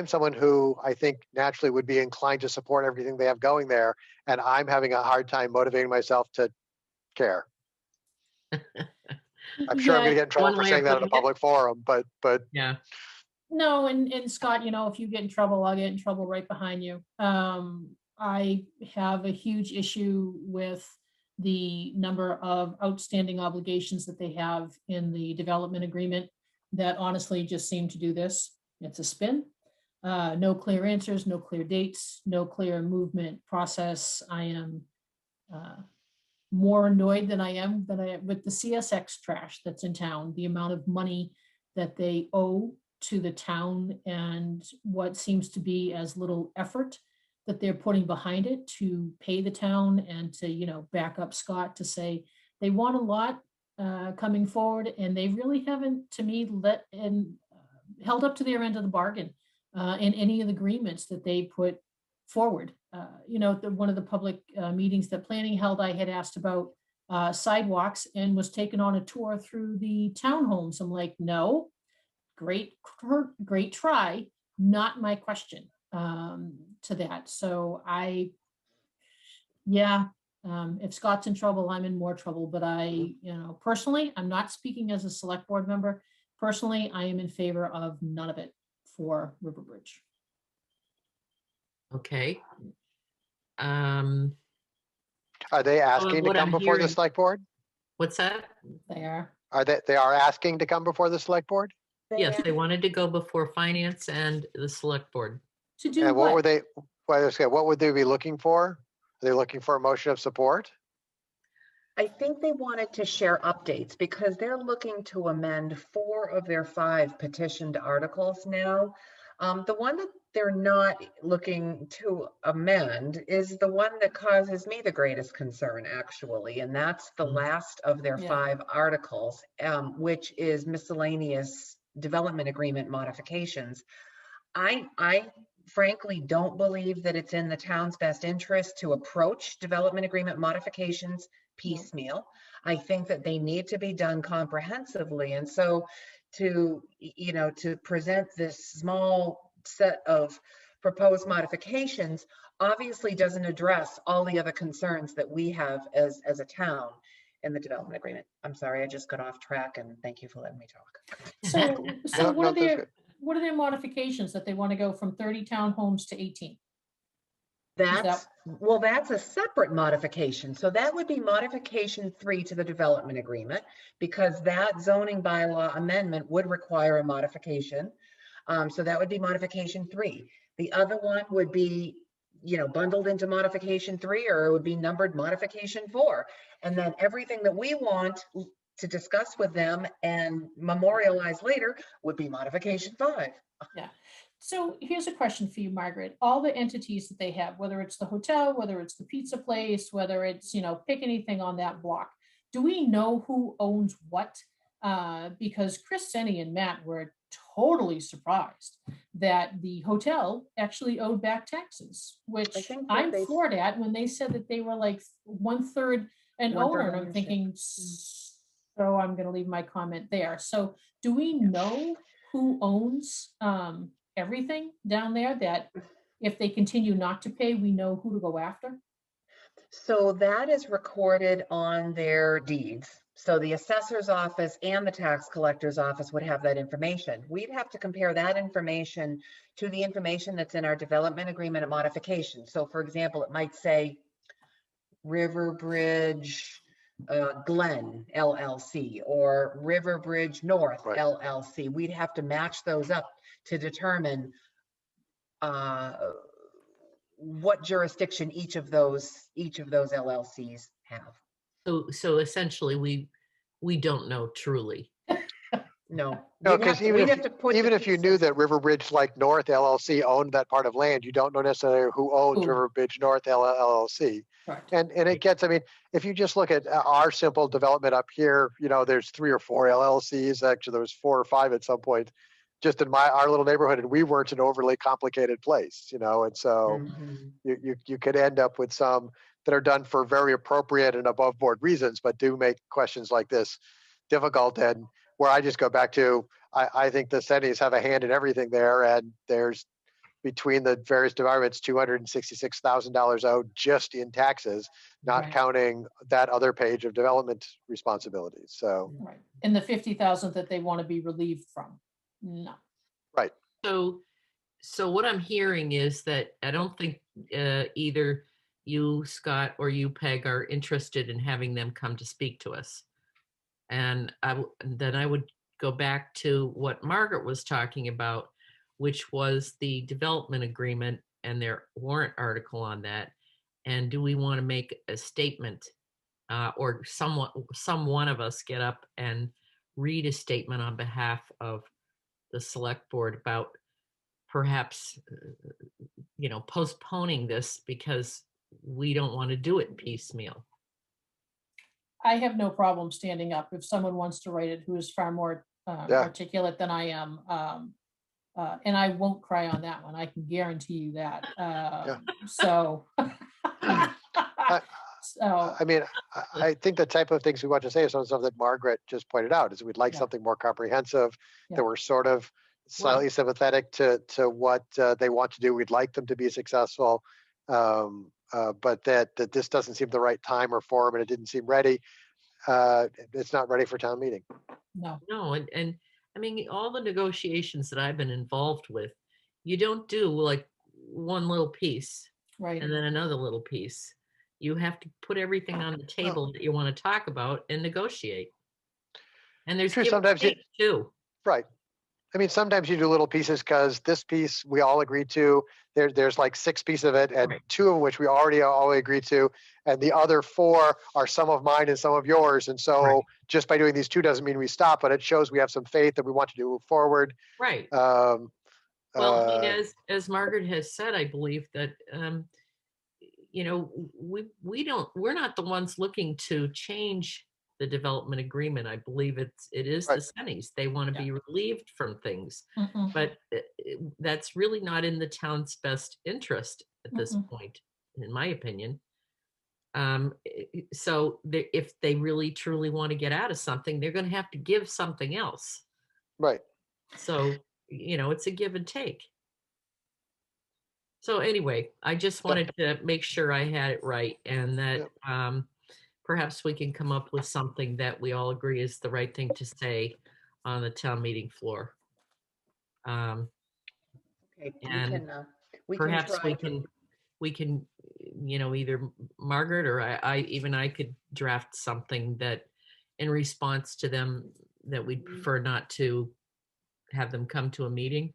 S3: someone who I think naturally would be inclined to support everything they have going there, and I'm having a hard time motivating myself to care. I'm sure I'm
S2: Yeah,
S3: gonna get in trouble
S1: One
S3: for
S1: way of
S3: saying that in a
S1: putting it.
S3: public forum, but
S1: Yeah.
S2: no, and Scott, if you get in trouble, I'll get in trouble right behind you. I have a huge issue with the number of outstanding obligations that they have in the development agreement that honestly just seem to do this. It's a spin. No clear answers, no clear dates, no clear movement process. I am more annoyed than I am with the CSX trash that's in town, the amount of money that they owe to the town and what seems to be as little effort that they're putting behind it to pay the town and to, back up Scott to say they want a lot coming forward, and they really haven't, to me, held up to their end of the bargain in any of the agreements that they put forward. One of the public meetings that planning held, I had asked about sidewalks and was taken on a tour through the townhomes. I'm like, no, great try, not my question to that. So if Scott's in trouble, I'm in more trouble. But personally, I'm not speaking as a select board member. Personally, I am in favor of none of it for Riverbridge.
S1: Okay.
S3: are they asking to
S1: what
S3: come
S1: I'm
S3: before the
S1: hearing-
S3: select board?
S1: What's that?
S2: They are.
S3: They are asking to come before the select board?
S1: Yes, they wanted to go before finance and the select board.
S2: To do
S3: And what
S2: what?
S3: what would they be looking for? Are they looking for a motion of support?
S7: I think they wanted to share updates because they're looking to amend 4 of their 5 petitioned articles now. The one that they're not looking to amend is the one that causes me the greatest concern, actually, and that's the last of their
S2: Yeah.
S7: 5 articles, which is miscellaneous development agreement modifications. I frankly don't believe that it's in the town's best interest to approach development agreement modifications piecemeal. I think that they need to be done comprehensively. And so to present this small set of proposed modifications obviously doesn't address all the other concerns that we have as a town in the development agreement. I'm sorry, I just got off track, and thank you for letting me talk.
S2: So
S3: No,
S2: what are
S3: that's
S2: their
S3: good.
S2: what are their modifications that they want to go from 30 townhomes to 18?
S7: That's a separate modification. So that would be modification 3 to the development agreement, because that zoning bylaw amendment would require a modification. So that would be modification 3. The other one would be, bundled into modification 3, or it would be numbered modification 4. And then everything that we want to discuss with them and memorialize later would be modification 5.
S2: Yeah. So here's a question for you, Margaret. All the entities that they have, whether it's the hotel, whether it's the pizza place, whether it's, pick anything on that block, do we know who owns what? Because Chris, Senni, and Matt were totally surprised that the hotel actually owed back taxes, which I'm floored at when they said that they were like 1/3 an owner. And I'm thinking, so I'm going to leave my comment there. So do we know who owns everything down there, that if they continue not to pay, we know who to go after?
S7: So that is recorded on their deeds. So the assessor's office and the tax collector's office would have that information. We'd have to compare that information to the information that's in our development agreement and modification. So for example, it might say Riverbridge Glen LLC or Riverbridge North LLC. We'd have to match those up to determine what jurisdiction each of those LLCs have.
S1: So essentially, we don't know truly.
S7: No,
S3: because even if you knew that Riverbridge like North LLC owned that part of land, you don't know necessarily who owns Riverbridge North LLC.
S2: Right.
S3: And it gets, if you just look at our simple development up here, there's 3 or 4 LLCs. Actually, there was 4 or 5 at some point, just in our little neighborhood, and we weren't an overly complicated place, and so you could end up with some that are done for very appropriate and above board reasons, but do make questions like this difficult. And where I just go back to, I think the Sennies have a hand in everything there, and there's between the various departments, $266,000 owed just in taxes, not
S2: Right.
S3: counting that other page of development responsibilities. So,
S2: Right. And the 50,000 that they want to be relieved from. No.
S3: right.
S1: So what I'm hearing is that I don't think either you, Scott, or you, Peg, are interested in having them come to speak to us. And then I would go back to what Margaret was talking about, which was the development agreement and their warrant article on that. And do we want to make a statement or some one of us get up and read a statement on behalf of the select board about perhaps, postponing this because we don't want to do it piecemeal.
S2: I have no problem standing up if someone wants to write it who is far more articulate than I am. And I won't cry on that one. I can guarantee you that. So. So,
S3: I mean, I think the type of things we want to say is some of the stuff that Margaret just pointed out, is we'd like
S2: Yeah.
S3: something more comprehensive,
S2: Yeah.
S3: that we're sort of slightly sympathetic to what they want to do. We'd like them to be successful, but that this doesn't seem the right time or forum, and it didn't seem ready. It's not ready for town meeting.
S1: No, and I mean, all the negotiations that I've been involved with, you don't do like one little piece
S2: right.
S1: and then another little piece. You have to put everything on the table that you want to talk about and negotiate. And there's
S3: True,
S1: give and
S3: sometimes
S1: take too.
S3: Right. I mean, sometimes you do little pieces because this piece we all agreed to. There's like 6 pieces of it, and 2 of which we already all agreed to, and the other 4 are some of mine and some of yours. And so, just by doing these 2 doesn't mean we stop, but it shows we have some faith that we want to move forward.
S1: Right. Well, I mean, as Margaret has said, I believe that we're not the ones looking to change the development agreement. I believe it is the Sennies. They want to be relieved from things, but that's really not in the town's best interest at this point, in my opinion. So if they really truly want to get out of something, they're going to have to give something else.
S3: Right.
S1: So, it's a give and take. So anyway, I just wanted to make sure I had it right, and that perhaps we can come up with something that we all agree is the right thing to say on the town meeting floor.
S7: Okay,
S1: And
S7: we
S1: perhaps
S7: try
S1: we can, either Margaret or I could draft something that in response to them that we'd prefer not to have them come to a meeting.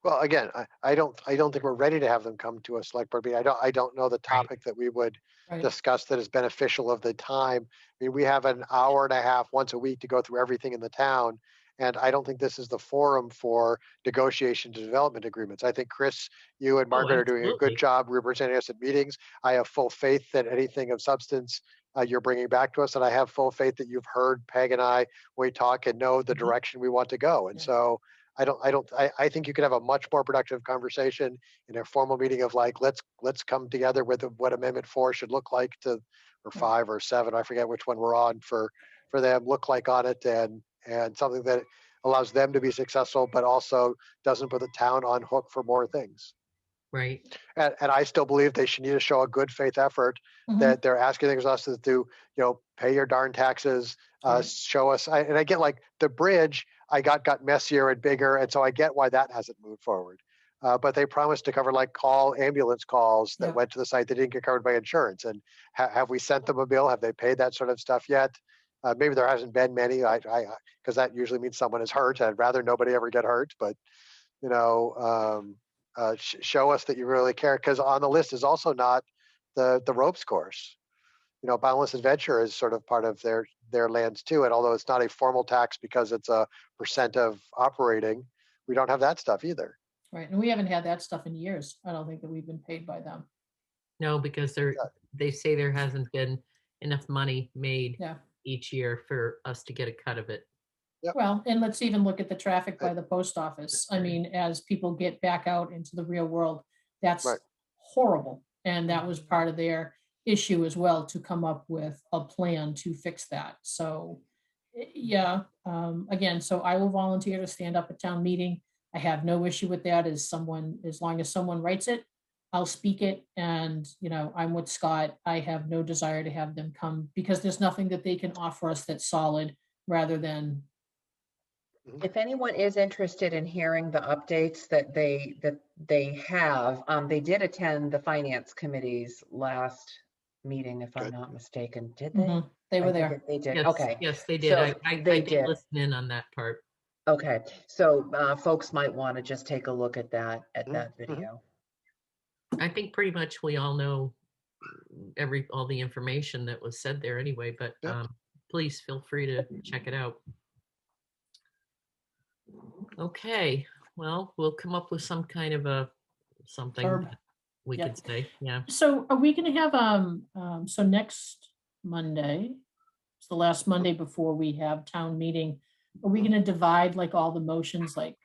S3: Well, again, I don't think we're ready to have them come to a select board meeting. I don't know the topic that we would discuss that is beneficial of the time. I mean, we have an hour and a half once a week to go through everything in the town, and I don't think this is the forum for negotiation to development agreements. I think Chris, you and Margaret are doing a good job representing us at meetings. I have full faith that anything of substance you're bringing back to us, and I have full faith that you've heard Peg and I when we talk and know the direction we want to go. And so I think you could have a much more productive conversation in a formal meeting of like, let's come together with what Amendment 4 should look like or 5 or 7, I forget which one we're on for them, look like on it, and something that allows them to be successful, but also doesn't put the town on hook for more things.
S1: Right.
S3: And I still believe they should need to show a good faith effort that they're asking things us to do, pay your darn taxes, show us. And I get like the bridge, I got messier and bigger. And so I get why that hasn't moved forward. But they promised to cover like ambulance calls that went to the site that didn't get covered by insurance. And have we sent them a bill? Have they paid that sort of stuff yet? Maybe there hasn't been many, because that usually means someone is hurt. I'd rather nobody ever get hurt, but show us that you really care, because on the list is also not the ropes course. Boundless Adventure is sort of part of their lands too, and although it's not a formal tax because it's a % of operating, we don't have that stuff either.
S2: Right, and we haven't had that stuff in years. I don't think that we've been paid by them.
S1: No, because they say there hasn't been enough money made each year for us to get a cut of it.
S3: Yep.
S2: Well, and let's even look at the traffic by the post office. I mean, as people get back out into the real world, that's horrible. And that was part of their issue as well, to come up with a plan to fix that. So, again, so I will volunteer to stand up at town meeting. I have no issue with that as long as someone writes it, I'll speak it. And, I'm with Scott. I have no desire to have them come because there's nothing that they can offer us that's solid rather than.
S7: If anyone is interested in hearing the updates that they have, they did attend the finance committee's last meeting, if I'm
S3: Good.
S7: not mistaken. Did they?
S2: Mhm, They were
S7: I think
S2: there.
S7: They did.
S1: Yes,
S7: Okay.
S1: yes, they did.
S7: So
S1: I
S7: they
S1: did
S7: did.
S1: listen in on that part.
S7: Okay. So folks might want to just take a look at that video.
S1: I think pretty much we all know all the information that was said there anyway, but
S3: Yep.
S1: please feel free to check it out. Okay, well, we'll come up with some kind of something
S2: Verb.
S1: that we
S2: Yep.
S1: could say, yeah.
S2: So are we gonna have, so next Monday, it's the last Monday before we have town meeting, are we gonna divide like all the motions, like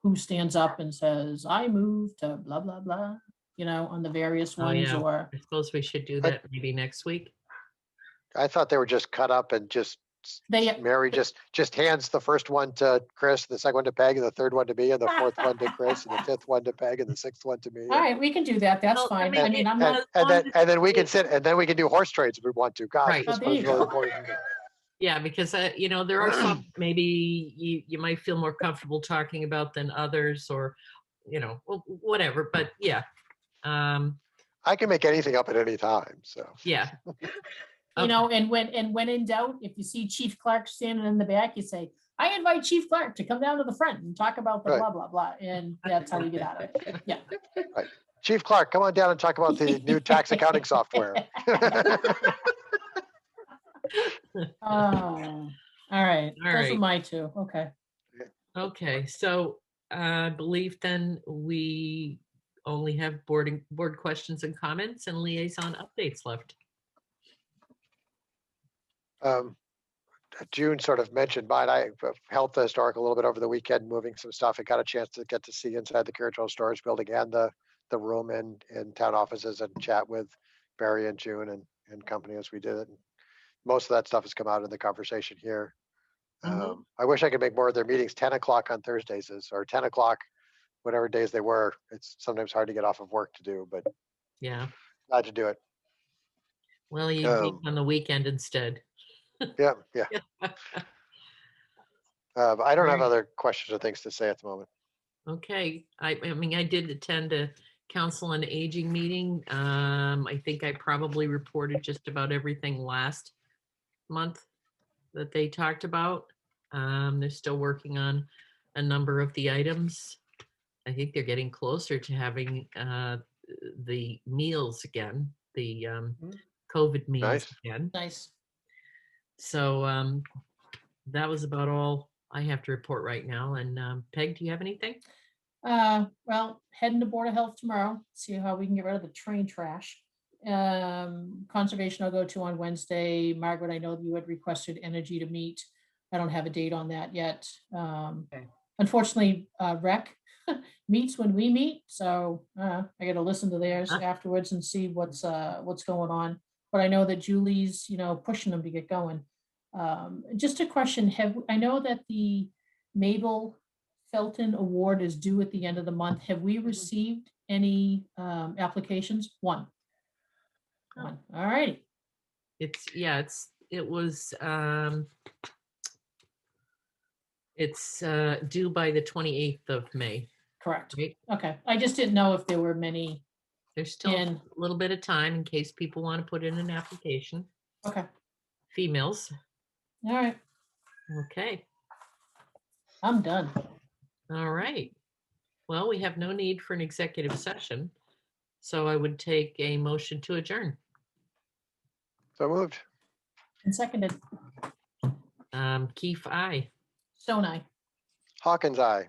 S2: who stands up and says, I move to blah, blah, blah, on the various
S1: Oh,
S2: ones,
S1: yeah.
S2: or?
S1: I suppose we should do that maybe next week.
S3: I thought they were just cut up and just
S2: They,
S3: Mary just hands the first one to Chris, the second one to Peg, and the third one to me, and the fourth one to Chris, and the fifth one to Peg, and the sixth one to me.
S2: all right, we can do that. That's
S1: Well, I
S2: fine.
S1: mean,
S2: I mean, I'm
S3: And,
S2: not,
S3: and then we can sit, and then we can do horse trades if we want to. Gosh,
S1: Right.
S3: this
S2: Oh, there
S3: was
S2: you
S3: really
S2: go.
S3: important.
S1: Yeah, because there are some maybe you might feel more comfortable talking about than others, or whatever. But yeah,
S3: I can make anything up at any time. So
S1: yeah.
S2: and when in doubt, if you see Chief Clark standing in the back, you say, I invite Chief Clark to come down to the front and talk about the
S3: Right.
S2: blah, blah, blah. And that's how you get out of it. Yeah.
S3: right. Chief Clark, come on down and talk about the new tax accounting software.
S2: Oh, all right.
S1: All
S2: Those are
S1: right.
S2: my two. Okay.
S1: Okay, so I believe then we only have board questions and comments and liaison updates left.
S3: June sort of mentioned mine. I helped the historic a little bit over the weekend, moving some stuff. I got a chance to get to see inside the Carriage Storage Building and the room in town offices and chat with Barry and June and company as we did it. And most of that stuff has come out in the conversation here. I wish I could make more of their meetings 10 o'clock on Thursdays or 10 o'clock, whatever days they were. It's sometimes hard to get off of work to do, but
S1: Yeah.
S3: glad to do it.
S1: Well, you meet on the weekend instead.
S3: Yeah. I don't have
S1: Right.
S3: other questions or things to say at the moment.
S1: Okay, I mean, I did attend a council on aging meeting. I think I probably reported just about everything last month that they talked about. They're still working on a number of the items. I think they're getting closer to having the meals again, the COVID meals
S3: Nice.
S1: again.
S2: Nice.
S1: So that was about all I have to report right now. And Peg, do you have anything?
S2: Well, heading to Board of Health tomorrow, see how we can get rid of the train trash. Conservation I'll go to on Wednesday. Margaret, I know you had requested energy to meet. I don't have a date on that yet.
S7: Okay.
S2: Unfortunately, rec meets when we meet, so I got to listen to theirs afterwards and see what's going on. But I know that Julie's, pushing them to get going. Just a question: I know that the Mabel Felton Award is due at the end of the month. Have we received any applications? One. All righty.
S1: It's due by the 28th of May.
S2: Correct.
S1: Right?
S2: Okay. I just didn't know if there were many.
S1: There's still a little bit of time in case people want to put in an application.
S2: Okay.
S1: Females.
S2: All right.
S1: Okay.
S2: I'm done.
S1: All right. Well, we have no need for an executive session, so I would take a motion to adjourn.
S3: So moved.
S2: And seconded.
S1: Keefe, aye.
S2: Stone eye.
S3: Hawkins, aye.